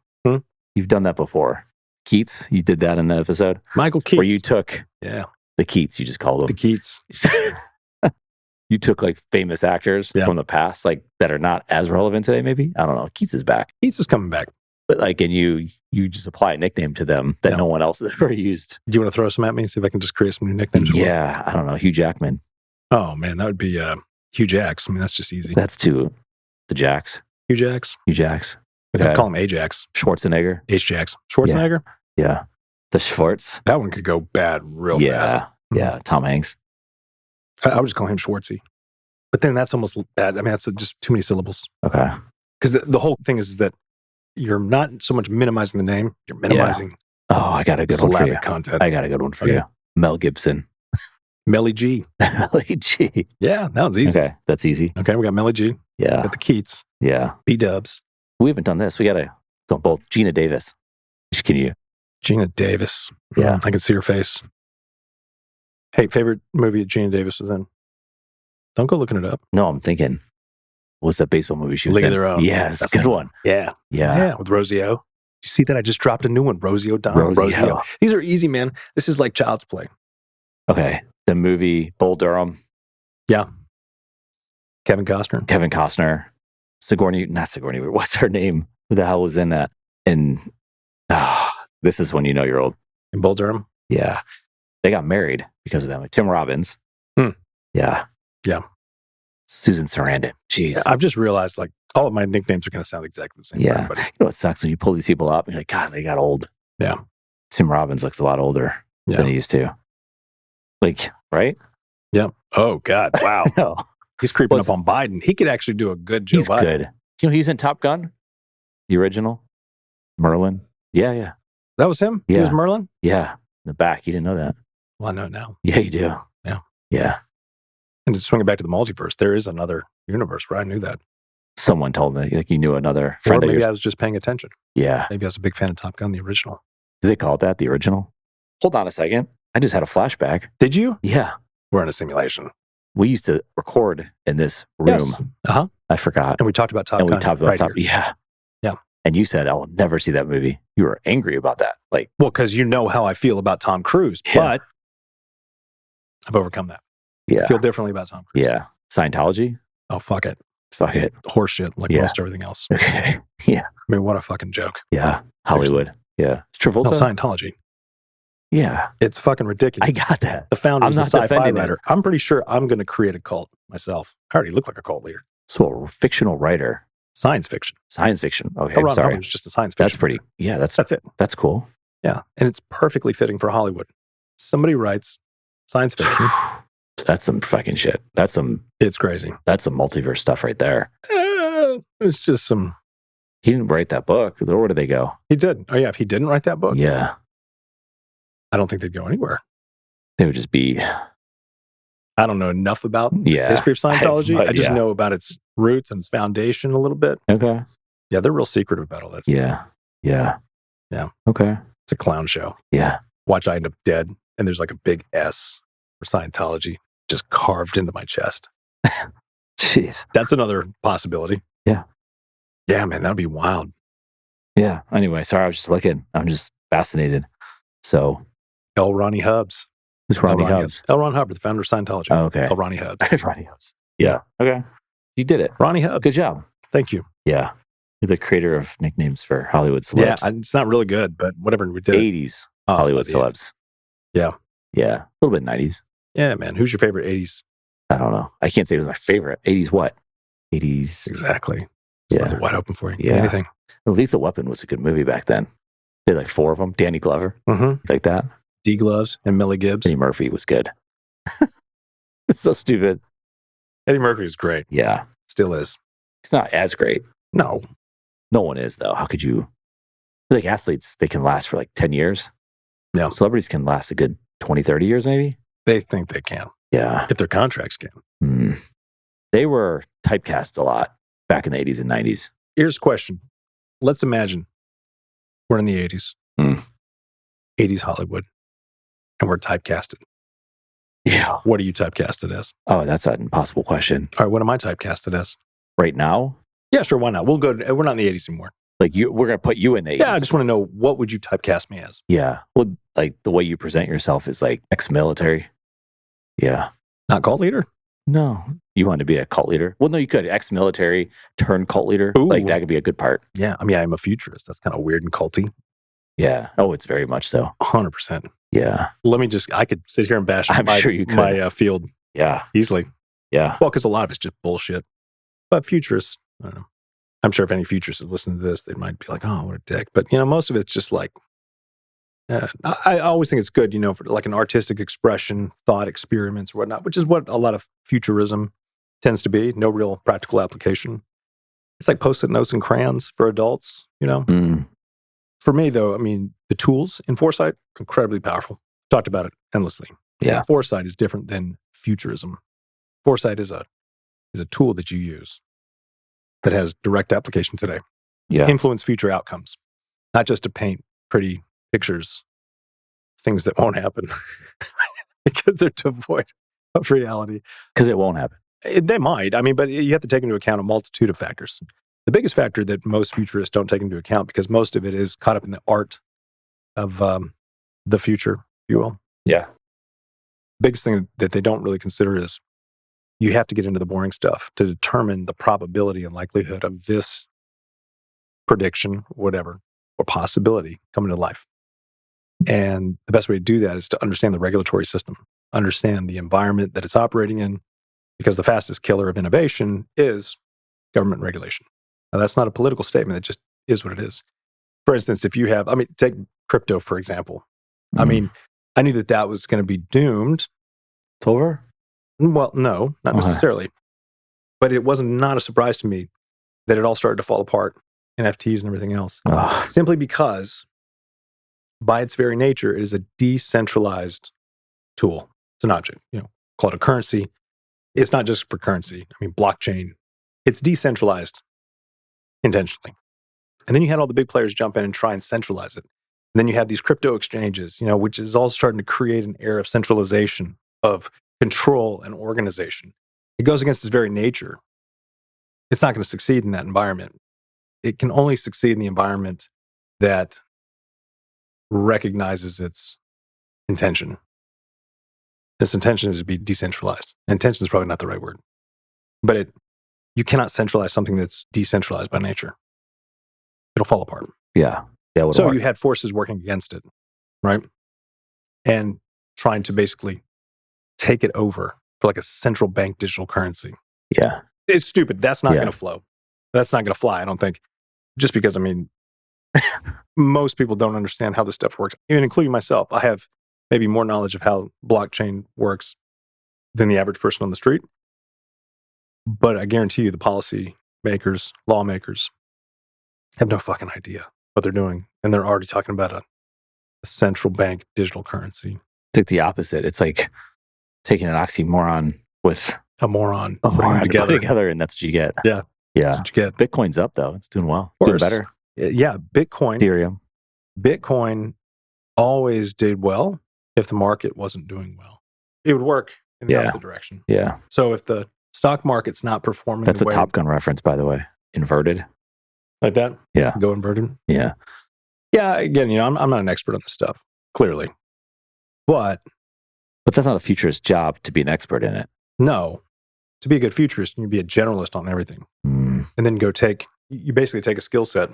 you've done that before? Keats, you did that in the episode? Michael Keats. Where you took the Keats, you just called them. The Keats. You took like famous actors from the past, like that are not as relevant today, maybe? I don't know. Keats is back. Keats is coming back. But like, and you just apply a nickname to them that no one else has ever used. Do you want to throw some at me and see if I can just create some new nicknames for Yeah, I don't know. Hugh Jackman. Oh, man, that would be Hugh Jacks. I mean, that's just easy. That's the Jacks. Hugh Jacks. Hugh Jacks. Okay. I'd call him Ajax. Schwarzenegger. H-Jacks. Schwarzenegger? Yeah. The Schwartz. That one could go bad real fast. Yeah, Tom Hanks. I would just call him Schwartzy. But then that's almost bad. I mean, that's just too many syllables. Okay. Because the whole thing is that you're not so much minimizing the name, you're minimizing Oh, I got a good one for you. Content. I got a good one for you. Mel Gibson. Melly G. Melly G. Yeah, that was easy. Okay, that's easy. Okay, we got Melly G. Yeah. Got the Keats. Yeah. B-dubs. We haven't done this. We got to go both. Gina Davis. Can you? Gina Davis. Yeah. I can see her face. Hey, favorite movie that Gina Davis was in? Don't go looking it up. No, I'm thinking. What's that baseball movie she was League in? of Their Own. Yeah, that's a good one. Yeah. With Rosie O. Did you see that? I just dropped a new one. Rosie O'Donnell. Rosie O. These are easy, man. This is like Child's Play. Okay. The movie Bull Durham. Yeah. Kevin Costner. Not Sigourney. What's her name? Who the hell was in that? And this is when you know you're old. In Bull Durham? Yeah. They got married because of them. Like Tim Robbins. Yeah. Yeah. Susan Sarandon. Jeez. Yeah, I've just realized like all of my nicknames are going to sound exactly the same for everybody. You know what sucks when you pull these people up and you're like, God, they got old. Yeah. Tim Robbins looks a lot older than he used to. Like, right? Yeah. Oh, God. Wow. He's creeping up on Biden. He could actually do a good Joe Biden. He's good. You know, he's in Top Gun, the original. Merlin. Yeah. That was him? Yeah. He was Merlin? Yeah. In the back. You didn't know that. Well, I know now. Yeah, you do. Yeah. Yeah. And to swing it back to the multiverse, there is another universe where I knew that. Someone told me, like you knew another friend. Or maybe I was just paying attention. Yeah. Maybe I was a big fan of Top Gun, the original. Did they call it that, the original? Hold on a second. I just had a flashback. Did you? Yeah. We're in a simulation. We used to record in this room. Yes. Uh-huh. I forgot. And we talked about Top Gun. And we talked about Top Gun. Yeah. Yeah. And you said, I will never see that movie. You were angry about that. Like, well, because you know how I feel about Tom Cruise. Yeah. But I've overcome that. Yeah. I feel differently about Tom Cruise. Yeah. Scientology? Oh, fuck it. Fuck it. Horse shit, like most everything else. Okay. Yeah. I mean, what a fucking joke. Yeah. Hollywood. Yeah. It's Travolta. No, Scientology. Yeah. It's fucking ridiculous. I got that. The founder is a sci-fi writer. I'm pretty sure I'm going to create a cult myself. I already look like a cult leader. So a fictional writer. Science fiction. Science fiction. Okay. I'm sorry. It's just a science fiction. That's pretty. Yeah. That's it. That's cool. Yeah. And it's perfectly fitting for Hollywood. Somebody writes science fiction. That's some fucking shit. It's crazy. That's some multiverse stuff right there. It's just some. He didn't write that book. Where did they go? He did. Oh, yeah. If he didn't write that book. Yeah. I don't think they'd go anywhere. They would just be. I don't know enough about the history of Scientology. I just know about its roots and its foundation a little bit. Okay. Yeah, they're real secretive about all that stuff. Yeah. Okay. It's a clown show. Yeah. Watch I end up dead, and there's like a big S for Scientology just carved into my chest. Jeez. That's another possibility. Yeah. Yeah, man, that'd be wild. Yeah. Anyway, sorry, I was just looking. I'm just fascinated. So. L. Ronnie Hubbs. Who's Ronnie Hubbs? L. Ron Hubbard, the founder of Scientology. Oh, okay. L. Ronnie Hubbs. Ronnie Hubbs. Yeah. Okay. You did it. Ronnie Hubbs. Good job. Thank you. Yeah. You're the creator of nicknames for Hollywood celebs. Yeah, it's not really good, but whatever we did. 80s Hollywood celebs. Yeah. Yeah. A little bit 90s. Yeah, man. Who's your favorite 80s? I don't know. I can't say it was my favorite. 80s what? 80s. Exactly. So that's wide open for you. Yeah. Anything. Lethal Weapon was a good movie back then. They had like 4 of them. Danny Glover. Mm-hmm. Like that. D Gloves and Millie Gibbs. Eddie Murphy was good. It's so stupid. Eddie Murphy was great. Yeah. Still is. He's not as great. No. No one is, though. How could you? Like athletes, they can last for like 10 years. Yeah. Celebrities can last a good 20, 30 years, maybe. They think they can. Yeah. If their contracts can. They were typecast a lot. back in the 80s and 90s. Here's a question. Let's imagine we're in the 80s, 80s Hollywood, and we're typecasted. Yeah. What are you typecasted as? Oh, that's an impossible question. All right, what am I typecasted as? Right now? Yeah, sure, why not? We're not in the 80s anymore. Like we're going to put you in the 80s. Yeah, I just want to know, what would you typecast me as? Yeah. Well, like the way you present yourself is like ex-military. Yeah. Not cult leader? No. You want to be a cult leader? Well, no, you could. Ex-military turn cult leader. Ooh. Like that could be a good part. Yeah, I mean, I'm a futurist. That's kind of weird and culty. Yeah. Oh, it's very much so. 100%. Yeah. I could sit here and bash sure you could. my field. Yeah. Easily. Yeah. Well, because a lot of it's just bullshit. But futurists, I don't know. I'm sure if any futurists listen to this, they might be like, oh, what a dick. But, most of it's just like, I always think it's good, for like an artistic expression, thought experiments or whatnot, which is what a lot of futurism tends to be. No real practical application. It's like Post-it notes and crayons for adults, For me, though, I mean, the tools in foresight are incredibly powerful. Talked about it endlessly. Yeah. Foresight is different than futurism. Foresight is a tool that you use that has direct application today to influence future outcomes, not just to paint pretty pictures, things that won't happen because they're devoid of reality. Because it won't happen. They might. I mean, but you have to take into account a multitude of factors. The biggest factor that most futurists don't take into account, because most of it is caught up in the art of the future, if you will. Yeah. Biggest thing that they don't really consider is you have to get into the boring stuff to determine the probability and likelihood of this prediction, whatever, or possibility coming to life. And the best way to do that is to understand the regulatory system, understand the environment that it's operating in, because the fastest killer of innovation is government regulation. Now, that's not a political statement. It just is what it is. For instance, if you have, take crypto, for example. I mean, I knew that was going to be doomed. It's over? Well, no, not necessarily. But it wasn't not a surprise to me that it all started to fall apart, NFTs and everything else, simply because by its very nature, it is a decentralized tool. It's an object, call it a currency. It's not just for currency. I mean, blockchain, it's decentralized intentionally. And then you had all the big players jump in and try and centralize it. And then you have these crypto exchanges, which is all starting to create an air of centralization, of control and organization. It goes against its very nature. It's not going to succeed in that environment. It can only succeed in the environment that recognizes its intention. Its intention is to be decentralized. Intention is probably not the right word. But you cannot centralize something that's decentralized by nature. It'll fall apart. Yeah. So you had forces working against it, right? And trying to basically take it over for like a central bank digital currency. Yeah. It's stupid. That's not going to flow. That's not going to fly, I don't think. Just because, most people don't understand how this stuff works, even including myself. I have maybe more knowledge of how blockchain works than the average person on the street. But I guarantee you the policy makers, lawmakers have no fucking idea what they're doing. And they're already talking about a central bank digital currency. It's like the opposite. It's like taking an oxymoron with a moron together, and that's what you get. Yeah. Yeah. That's what you get. Bitcoin's up, though. It's doing well. Doing better. Yeah. Ethereum. Bitcoin always did well if the market wasn't doing well. It would work in the opposite direction. Yeah. So if the stock market's not performing that's a Top Gun reference, by the way. Inverted. Like that? Yeah. Go inverted? Yeah. Yeah. Again, I'm not an expert on this stuff, clearly. But that's not a futurist job to be an expert in it. No. To be a good futurist, you be a generalist on everything. And then you basically take a skill set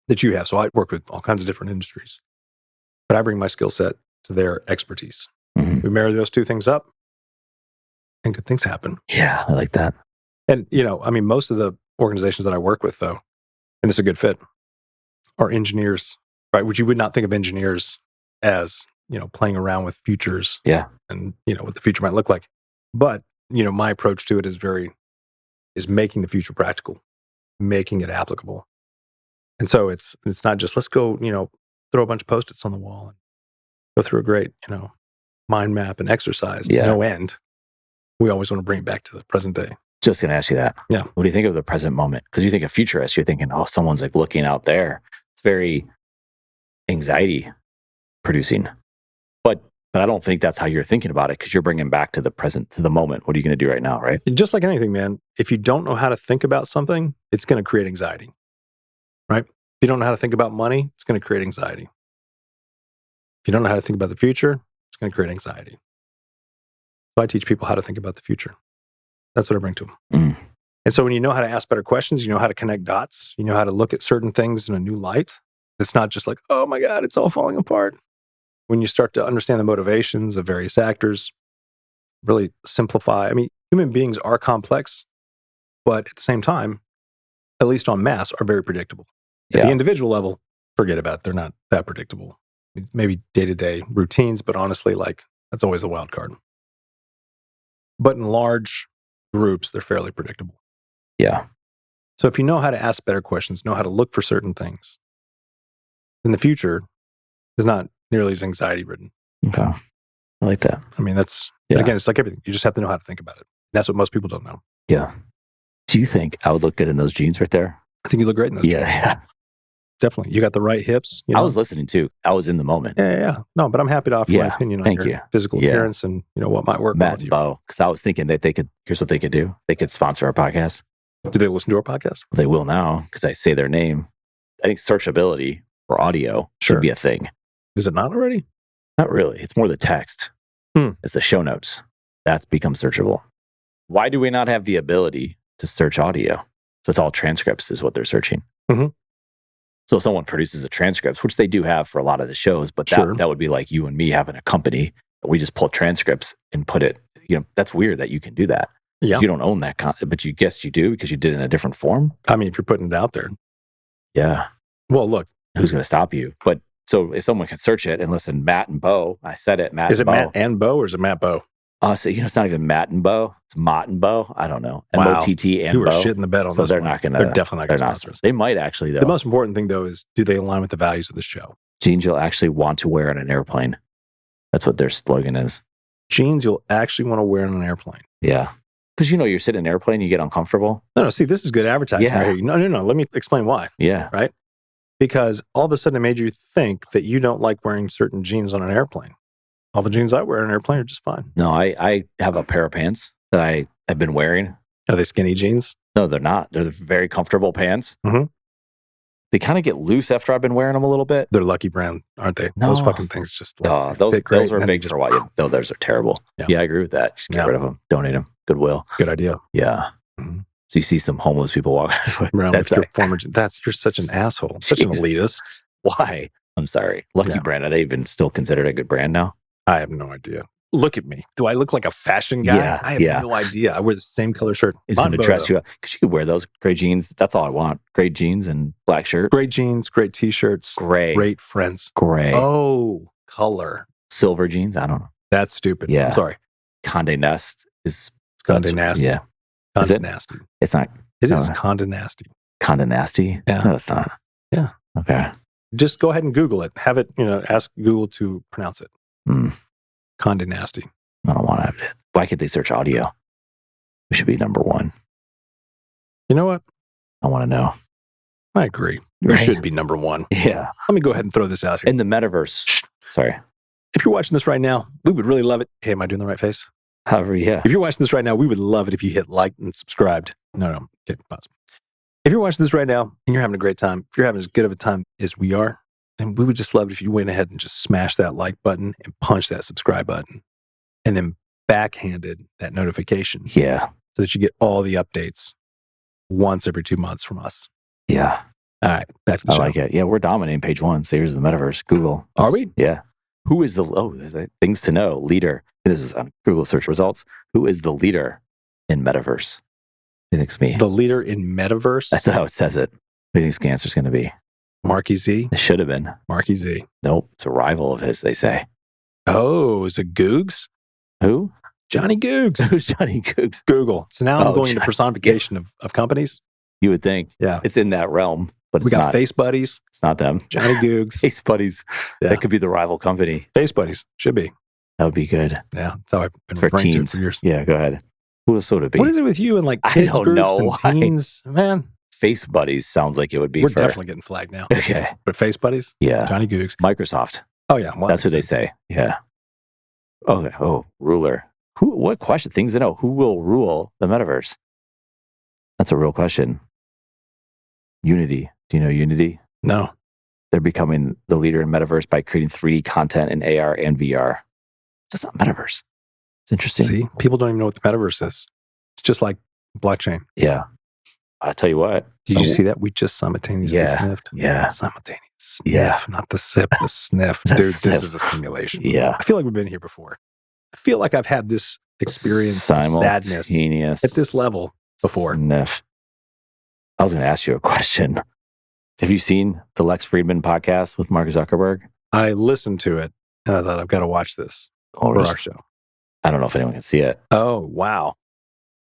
that you have. So I work with all kinds of different industries, but I bring my skill set to their expertise. Mm-hmm. We marry those two things up and good things happen. Yeah, I like that. And, most of the organizations that I work with, though, and it's a good fit, are engineers, right? Which you would not think of engineers as, playing around with futures. Yeah. And, what the future might look like. But, my approach to it is making the future practical, making it applicable. And so it's not just, let's go, throw a bunch of Post-its on the wall and go through a great, mind map and exercise to no end. We always want to bring it back to the present day. Just going to ask you that. Yeah. What do you think of the present moment? Because you think of futurist, you're thinking, oh, someone's like looking out there. It's very anxiety producing. But I don't think that's how you're thinking about it, because you're bringing back to the present, to the moment. What are you going to do right now, right? Just like anything, man, if you don't know how to think about something, it's going to create anxiety, right? If you don't know how to think about money, it's going to create anxiety. If you don't know how to think about the future, it's going to create anxiety. So I teach people how to think about the future. That's what I bring to them. Mm. And so when you know how to ask better questions, you know how to connect dots, you know how to look at certain things in a new light. It's not just like, oh my God, it's all falling apart. When you start to understand the motivations of various actors, really simplify. I mean, human beings are complex, but at the same time, at least en masse, are very predictable. At the individual level, forget about it. They're not that predictable. Maybe day-to-day routines, but honestly, like, that's always a wild card. But in large groups, they're fairly predictable. Yeah. So if you know how to ask better questions, know how to look for certain things, then the future is not nearly as anxiety-ridden. Okay. I like that. I mean, that's, again, it's like everything. You just have to know how to think about it. That's what most people don't know. Yeah. Do you think I would look good in those jeans right there? I think you look great in those jeans. Yeah. Definitely. You got the right hips. You know? I was listening too. I was in the moment. Yeah. No, but I'm happy to offer my opinion on your physical appearance and, you know, what might work well with you. Bo, because I was thinking that here's what they could do. They could sponsor our podcast. Do they listen to our podcast? They will now, because I say their name. I think searchability for audio should be a thing. Is it not already? Not really. It's more the text. It's the show notes. That's become searchable. Why do we not have the ability to search audio? So it's all transcripts is what they're searching. Mm-hmm. So if someone produces a transcript, which they do have for a lot of the shows, but that would be like you and me having a company. We just pull transcripts and put it, you know, that's weird that you can do that. Yeah. You don't own that, but you guess you do because you did it in a different form. I mean, if you're putting it out there. Yeah. Well, look. Who's going to stop you? But so if someone can search it and listen, Matt and Bo, I said it, Matt is and it Bo. Matt and Bo or is it Matt Bo? So, you know, it's not even Matt and Bo. It's Mott and Bo. I don't know. M-O-T-T and Bo. You were Bo. shitting the bed on So this they're one. not going to. They're definitely not going to sponsor us. They might actually, though. The most important thing, though, is do they align with the values of the show? Jeans you'll actually want to wear on an airplane. That's what their slogan is. Jeans you'll actually want to wear on an airplane. Yeah. Because, you know, you're sitting in an airplane, you get uncomfortable. No, see, this is good advertising right here. No. Let me explain why. Yeah. Right? Because all of a sudden it made you think that you don't like wearing certain jeans on an airplane. All the jeans I wear on an airplane are just fine. No, I have a pair of pants that I have been wearing. Are they skinny jeans? No, they're not. They're very comfortable pants. Mm-hmm. They kind of get loose after I've been wearing them a little bit. They're Lucky Brand, aren't they? No. Those fucking things just like those were big just for a while. No, those are terrible. Yeah, I agree with that. Just get rid of them. Donate them. Goodwill. Good idea. Yeah. Mm-hmm. So you see some homeless people walking around with your former jeans. You're such an asshole. Such an elitist. Why? I'm sorry. Lucky Brand. Are they even still considered a good brand now? I have no idea. Look at me. Do I look like a fashion guy? Yeah, I have no idea. I wear the same color shirt. He's going to dress you up. Because you could wear those gray jeans. That's all I want. Gray jeans and black shirt. Gray jeans, great t-shirts. Gray. Great friends. Gray. Oh, color. Silver jeans? I don't know. That's stupid. Yeah. I'm sorry. Condé Nast is... Condé Nasty. Yeah. Condé Nasty. It's not... It is Condé Nasty. Condé Nasty? Yeah. No, it's not. Yeah. Okay. Just go ahead and Google it. Have it, ask Google to pronounce it. Condé Nasty. I don't want to have it. Why can't they search audio? We should be number one. You know what? I want to know. I agree. We should be number one. Yeah. Let me go ahead and throw this out here. In the metaverse. Sorry. If you're watching this right now, we would really love it. Hey, am I doing the right face? However, yeah. If you're watching this right now, we would love it if you hit like and subscribed. No. Okay, pause. If you're watching this right now and you're having a great time, if you're having as good of a time as we are, then we would just love it if you went ahead and just smash that like button and punch that subscribe button. And then backhanded that notification. Yeah. So that you get all the updates once every 2 months from us. Yeah. All right. Back to the show. I like it. Yeah, we're dominating page one. So here's the metaverse. Google. Are we? Yeah. Who is there's things to know. Leader. This is on Google search results. Who is the leader in metaverse? Who thinks me? The leader in Metaverse? That's how it says it. Who do you think the answer's going to be? Marky Z? It should have been. Marky Z. Nope. It's a rival of his, they say. Oh, is it Googs? Who? Johnny Googs. Who's Johnny Googs? Google. So now I'm going into personification of companies. You would think. Yeah. It's in that realm, but we got Face Buddies. It's not them. Johnny Googs. Face Buddies. Yeah. That could be the rival company. Face Buddies. Should be. That would be good. Yeah. That's how I've been for referring teens. to it for years. Yeah, go ahead. Who else would it be? What is it with you and like I kids don't groups know. and teens? Man, Face Buddies sounds like it would be. we're definitely getting flagged now. Okay. But Face Buddies? Yeah. Johnny Googs. Microsoft. Oh, yeah. Well, that's what they say. Yeah. Okay. Oh, ruler. What question? Things to know. Who will rule the metaverse? That's a real question. Unity. Do you know Unity? No. They're becoming the leader in metaverse by creating 3D content in AR and VR. It's not metaverse. It's interesting. See, people don't even know what the metaverse is. It's just like blockchain. Yeah. I tell you what. Did you see that? We just simultaneously sniffed. Yeah. Simultaneous sniff, not the sip, the sniff. Dude, this is a simulation. Yeah. I feel like we've been here before. I feel like I've had this experience of sadness at this level before. Sniff. I was going to ask you a question. Have you seen the Lex Friedman podcast with Mark Zuckerberg? I listened to it and I thought, I've got to watch this for our show. I don't know if anyone can see it. Oh, wow.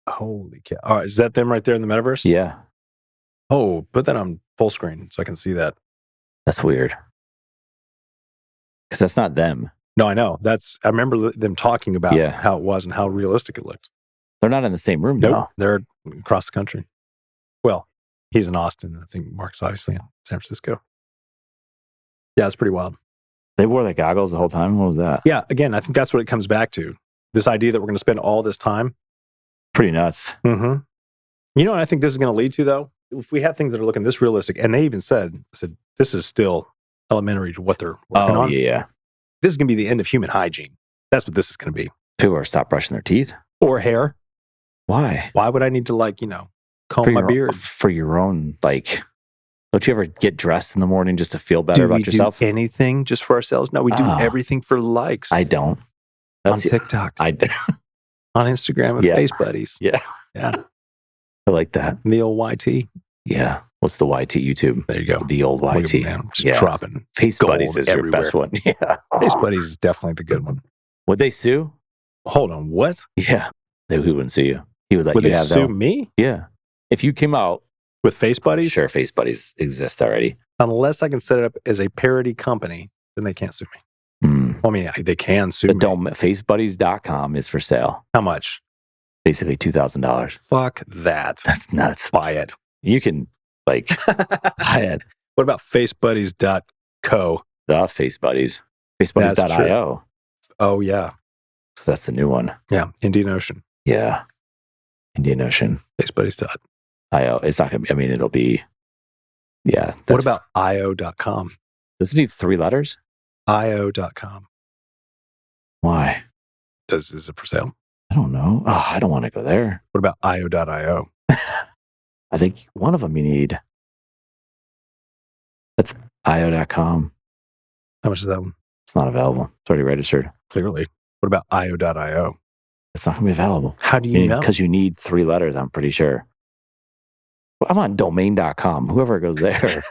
Holy cow. All right, is that them right there in the metaverse? Yeah. Oh, put that on full screen so I can see that. That's weird. Because that's not them. No, I know. I remember them talking about how it was and how realistic it looked. They're not in the same room, though. They're across the country. Well, he's in Austin. I think Mark's obviously in San Francisco. Yeah, it's pretty wild. They wore the goggles the whole time? What was that? Yeah, again, I think that's what it comes back to. This idea that we're going to spend all this time. Pretty nuts. Mm-hmm. You know what I think this is going to lead to, though? If we have things that are looking this realistic, and they even said this is still elementary to what they're working on. Yeah. This is going to be the end of human hygiene. That's what this is going to be. People are stop brushing their teeth. Or hair. Why? Why would I need to, comb my beard? For your own, don't you ever get dressed in the morning just to feel better about yourself? Do anything just for ourselves? No, we do everything for likes. I don't. On TikTok. I do. On Instagram with Face Buddies. Yeah. Yeah. I like that. The old YT. Yeah. What's the YT YouTube? There you go. The old YT. Man, just dropping Face Buddies is everywhere. Your best one. Yeah. Face Buddies is definitely the good one. Would they sue? Hold on. What? Yeah. He wouldn't sue you. He would let you have that. Would they sue me? Yeah. If you came out with Face Buddies? Sure, Face Buddies exist already. Unless I can set it up as a parody company, then they can't sue me. I mean, they can sue me. Facebuddies.com is for sale. How much? Basically $2,000. Fuck that. That's nuts. Buy it. You can buy it. What about facebuddies.co? The Face Buddies. Facebuddies.io. Oh, yeah. So that's the new one. Yeah. Indian Ocean. Yeah. Indian Ocean. Facebuddies.io. It's not going to be, it'll be, yeah. What about io.com? Does it need 3 letters? io.com. Why? Is it for sale? I don't know. Oh, I don't want to go there. What about io.io? I think one of them you need. That's io.com. How much is that one? It's not available. It's already registered. Clearly. What about io.io? It's not going to be available. How do you know? Because you need 3 letters, I'm pretty sure. Well, I'm on domain.com. Whoever goes there.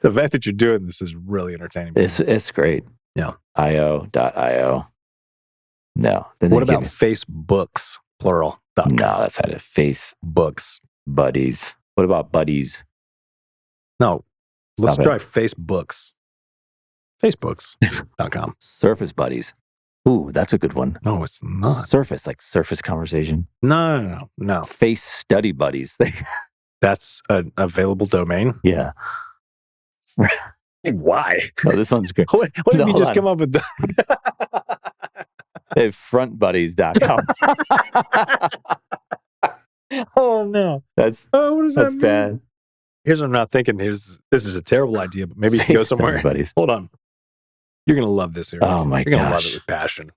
The fact that you're doing this is really entertaining. It's great. Yeah. io.io. No. What about Facebooks, plural? No, that's how to Facebooks. Buddies. What about buddies? No. Let's try Facebooks. Facebooks.com. Surface Buddies. Ooh, that's a good one. No, it's not. Surface, like surface conversation. No. Face Study Buddies. That's an available domain? Yeah. Why? Oh, this one's great. What if you just come up with... frontbuddies.com. Oh, no. What does that mean? Bad. Here's what I'm not thinking. This is a terrible idea, but maybe you can go somewhere. Buddies. Hold on. You're going to love this, Eric. Oh, my God. You're going to love it with passion.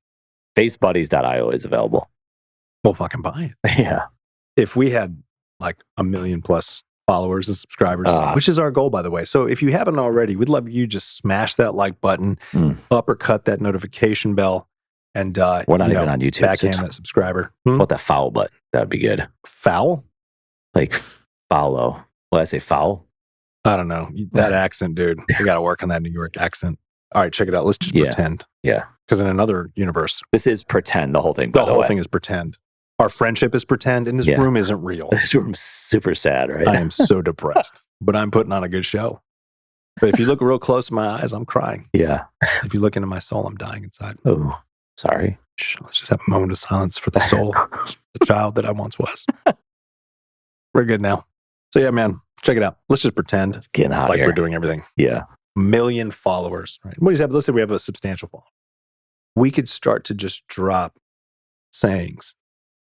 Facebuddies.io is available. We'll fucking buy it. Yeah. If we had like 1 million plus followers and subscribers, which is our goal, by the way. So if you haven't already, we'd love you just smash that like button, uppercut that notification bell, and we're not even on YouTube. Backhand that subscriber. What about that foul button? That'd be good. Foul? Like follow. What did I say? Foul? I don't know. That accent, dude. We got to work on that New York accent. All right, check it out. Let's just pretend. Yeah. Because in another universe, this is pretend. The whole thing. The whole thing is pretend. Our friendship is pretend, and this room isn't real. This room's super sad, right? I am so depressed, but I'm putting on a good show. But if you look real close in my eyes, I'm crying. Yeah. If you look into my soul, I'm dying inside. Oh, sorry. Shh, let's just have a moment of silence for the soul, the child that I once was. We're good now. So yeah, man, check it out. Let's just pretend It's getting hot like here. we're doing everything. Yeah. 1 million followers. Right? What do you have? Let's say we have a substantial following. We could start to just drop sayings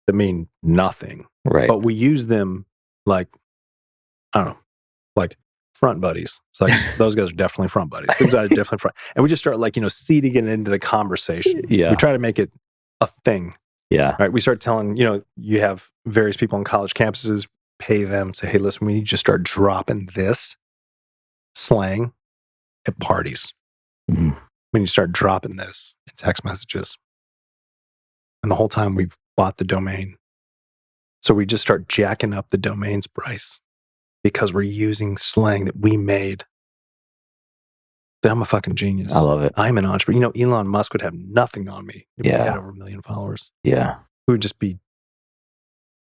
that mean nothing. Right. But we use them like, I don't know, like front buddies. It's like, those guys are definitely front buddies. Those guys are definitely front. And we just start like, seeding it into the conversation. Yeah. We try to make it a thing. Yeah. Right. We start telling, you have various people on college campuses, pay them, say, hey, listen, we need you to start dropping this slang at parties. Mm-hmm. When you start dropping this in text messages. And the whole time we've bought the domain. So we just start jacking up the domain's price because we're using slang that we made. I'm a fucking genius. I love it. I'm an entrepreneur. Elon Musk would have nothing on me if he had over 1 million followers. Yeah. We would just be,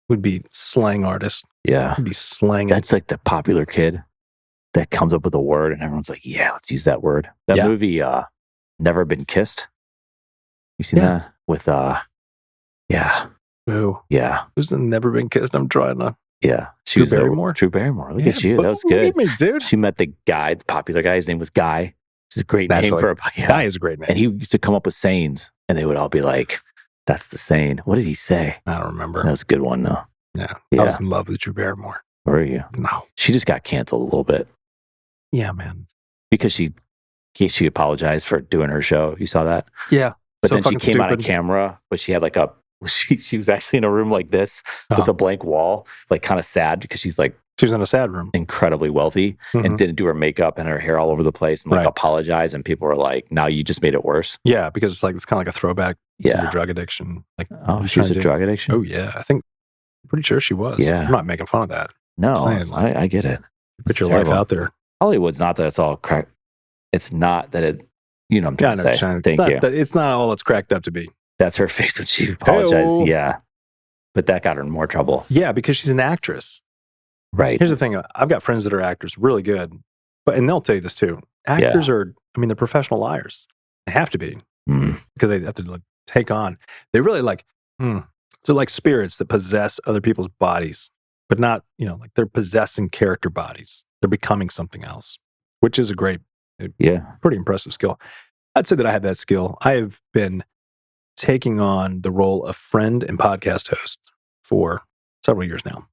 we'd be slang artists. Yeah. We'd be slanging. That's like the popular kid that comes up with a word and everyone's like, yeah, let's use that word. That movie, Never Been Kissed. You seen that? With, Who? Yeah. Who's Never Been Kissed? I'm trying to. Yeah. Drew Barrymore? Drew Barrymore. Look at you. That was good. Look at me, dude. She met the guy, the popular guy. His name was Guy. It's a great name for a Guy is a great name. And he used to come up with sayings and they would all be like, that's the saying. What did he say? I don't remember. That's a good one, though. Yeah. I was in love with Drew Barrymore. Were you? No. She just got canceled a little bit. Yeah, man. Because she apologized for doing her show. You saw that? Yeah. But then she came out of camera, but she had like she was actually in a room like this with a blank wall, like kind of sad because she was in a sad room. Incredibly wealthy and didn't do her makeup and her hair all over the place and apologized. And people were like, now you just made it worse. Yeah, because it's kind of like a throwback to your drug addiction. Like, she was a drug addiction? Oh, yeah. I'm pretty sure she was. Yeah. I'm not making fun of that. No, I get it. Put your life out there. Hollywood's not that it's all cracked. It's not that it, I'm trying to say. Thank you. It's not all it's cracked up to be. That's her face when she apologized. Hey-o. Yeah. But that got her in more trouble. Yeah, because she's an actress. Right. Here's the thing. I've got friends that are actors, really good. And they'll tell you this too. Actors are, they're professional liars. They have to be. Because they have to take on. They really they're like spirits that possess other people's bodies. But not, they're possessing character bodies. They're becoming something else, which is a great, pretty impressive skill. I'd say that I have that skill. I have been taking on the role of friend and podcast host for several years now.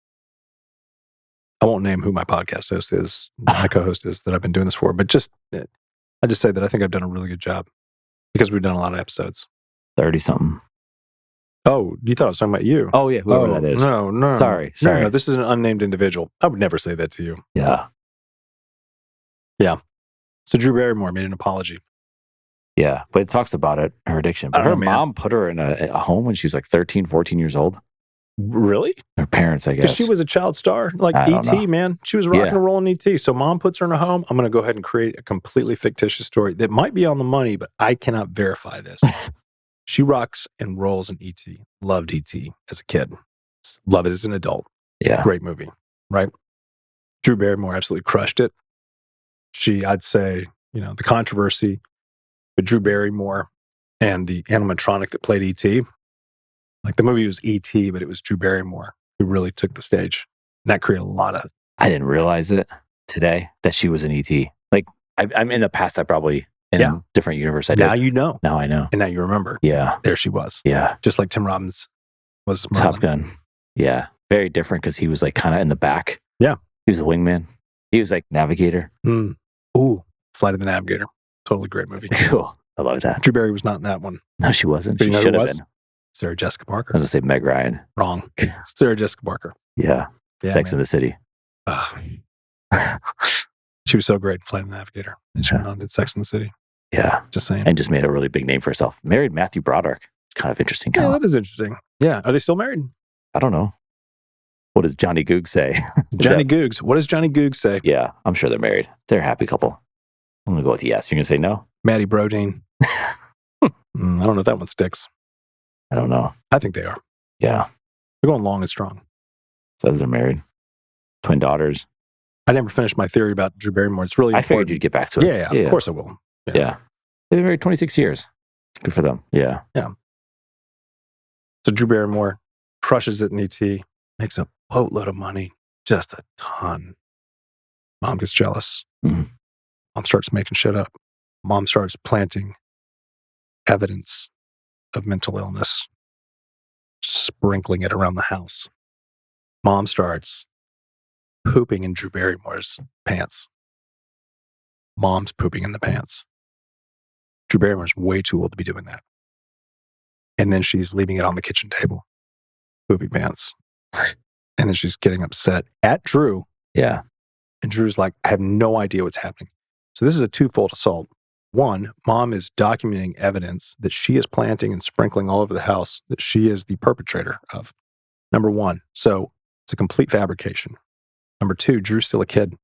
I won't name who my podcast host is, my co-host is that I've been doing this for, but I just say that I think I've done a really good job because we've done a lot of episodes. 30-something. Oh, you thought I was talking about you? Oh, yeah, whoever that is. No. Sorry. No, this is an unnamed individual. I would never say that to you. Yeah. Yeah. So Drew Barrymore made an apology. Yeah, but it talks about it, her addiction. But her mom put her in a home when she was like 13, 14 years old. Really? Her parents, I guess. Because she was a child star, like E.T., man. She was rocking and rolling E.T. So mom puts her in a home. I'm going to go ahead and create a completely fictitious story that might be on the money, but I cannot verify this. She rocks and rolls in E.T. Loved E.T. as a kid. Love it as an adult. Yeah. Great movie, right? Drew Barrymore absolutely crushed it. I'd say, the controversy with Drew Barrymore and the animatronic that played E.T., like the movie was E.T., but it was Drew Barrymore who really took the stage. And that created a lot of... I didn't realize it today that she was an E.T. Like, I'm in the past, I probably, in a different universe, I did. Now you know. Now I know. And now you remember. Yeah. There she was. Yeah. Just like Tim Robbins was Merlin. Top Gun. Yeah. Very different because he was like kind of in the back. Yeah. He was a wingman. He was like navigator. Ooh, Flight of the Navigator. Totally great movie. Cool. I love that. Drew Barry was not in that one. No, she wasn't. But She should have been. Sarah Jessica Parker. I was going to say Meg Ryan. Wrong. Sarah Jessica Parker. Yeah. Sex in the City. She was so great in Flight of the Navigator. And she went on and did Sex in the City. Yeah. Just saying. And just made a really big name for herself. Married Matthew Broderick. Kind of interesting. Yeah, that is interesting. Yeah. Are they still married? I don't know. What does Johnny Goog say? Johnny Googs. What does Johnny Goog say? Yeah, I'm sure they're married. They're a happy couple. I'm going to go with yes. You're going to say no? Maddie Brodeen. I don't know if that one sticks. I don't know. I think they are. Yeah. They're going long and strong. Says they're married. Twin daughters. I never finished my theory about Drew Barrymore. It's really important. I figured you'd get back to it. Yeah, of course I will. Yeah. They've been married 26 years. Good for them. Yeah. Yeah. So Drew Barrymore crushes it in ET, makes a boatload of money, just a ton. Mom gets jealous. Mhm. Mom starts making shit up. Mom starts planting evidence of mental illness, sprinkling it around the house. Mom starts pooping in Drew Barrymore's pants. Mom's pooping in the pants. Drew Barrymore's way too old to be doing that. And then she's leaving it on the kitchen table. Poopy pants. And then she's getting upset at Drew. Yeah. And Drew's like, I have no idea what's happening. So this is a twofold assault. One, Mom is documenting evidence that she is planting and sprinkling all over the house that she is the perpetrator of. Number one. So it's a complete fabrication. Number two, Drew's still a kid.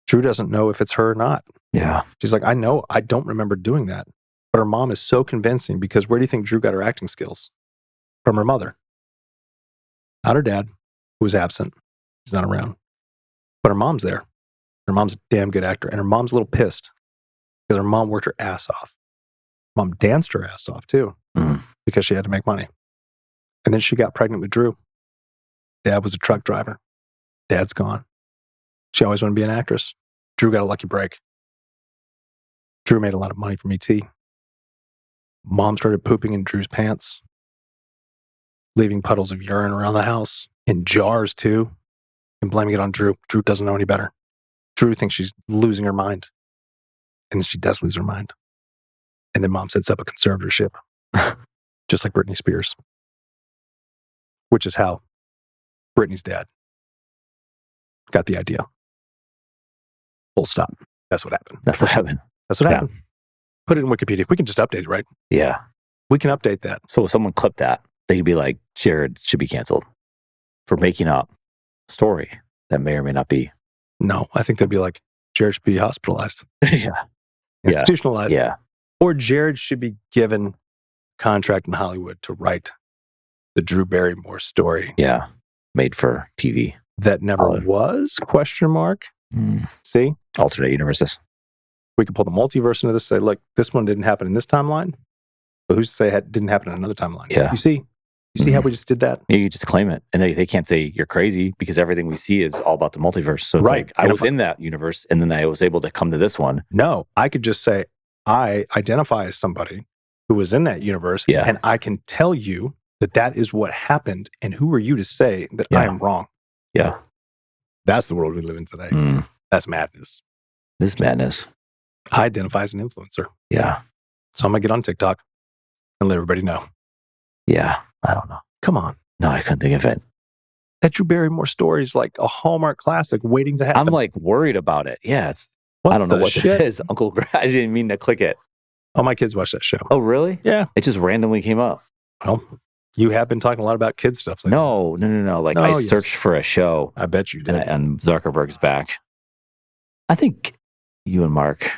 Drew doesn't know if it's her or not. Yeah. She's like, I know, I don't remember doing that. But her mom is so convincing because where do you think Drew got her acting skills? From her mother. Not her dad, who was absent. He's not around. But her mom's there. Her mom's a damn good actor. And her mom's a little pissed because her mom worked her ass off. Mom danced her ass off too because she had to make money. And then she got pregnant with Drew. Dad was a truck driver. Dad's gone. She always wanted to be an actress. Drew got a lucky break. Drew made a lot of money from ET. Mom started pooping in Drew's pants, leaving puddles of urine around the house, in jars too, and blaming it on Drew. Drew doesn't know any better. Drew thinks she's losing her mind. And then she does lose her mind. And then Mom sets up a conservatorship, just like Britney Spears, which is how Britney's dad got the idea. Full stop. That's what happened. That's what happened. That's what happened. Put it in Wikipedia. We can just update it, right? Yeah. We can update that. So if someone clipped that, they could be like, Jared should be canceled for making up a story that may or may not be. No, I think they'd be like, Jared should be hospitalized. Yeah. Institutionalized. Yeah. Or Jared should be given a contract in Hollywood to write the Drew Barrymore story. Yeah. Made for TV. That never was, question mark. See? Alternate universes. We could pull the multiverse into this, say, look, this one didn't happen in this timeline, but who's to say it didn't happen in another timeline? Yeah. You see how we just did that? Yeah, you just claim it. And they can't say you're crazy because everything we see is all about the multiverse. So it's like, I was in that universe and then I was able to come to this one. No, I could just say, I identify as somebody who was in that universe and I can tell you that that is what happened. And who are you to say that I am wrong? Yeah. That's the world we live in today. That's madness. This madness. I identify as an influencer. Yeah. So I'm going to get on TikTok and let everybody know. Yeah. I don't know. Come on. No, I couldn't think of it. That Drew Barrymore story is like a Hallmark classic waiting to happen. I'm like worried about it. Yeah. I don't know what this is. Uncle Greg. I didn't mean to click it. Oh, my kids watch that show. Oh, really? Yeah. It just randomly came up. Well, you have been talking a lot about kid stuff lately. No. Like I searched for a show. I bet you did. And Zuckerberg's back. I think you and Mark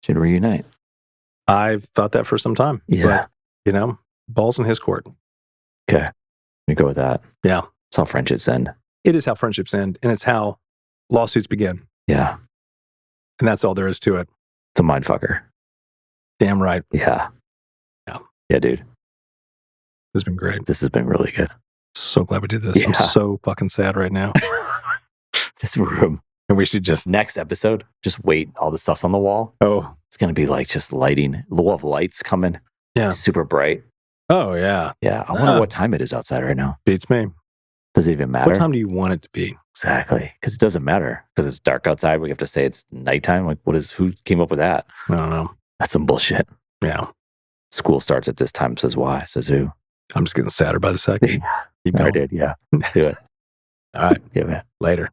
should reunite. I've thought that for some time. Yeah. But, ball's in his court. Okay. We go with that. Yeah. It's how friendships end. It is how friendships end, and it's how lawsuits begin. Yeah. And that's all there is to it. It's a mindfucker. Damn right. Yeah. Yeah. Yeah, dude. This has been great. This has been really good. So glad we did this. Yeah. I'm so fucking sad right now. This room. And we should just... Next episode, just wait. All the stuff's on the wall. Oh. It's going to be like just lighting. The wall of lights coming. Yeah. Super bright. Oh, yeah. Yeah. I wonder what time it is outside right now. Beats me. Does it even matter? What time do you want it to be? Exactly. Because it doesn't matter. Because it's dark outside. We have to say it's nighttime. Like, who came up with that? I don't know. That's some bullshit. Yeah. School starts at this time, says why, says who. I'm just getting sadder by the second. I did, yeah. Do it. All right. Yeah, man. Later.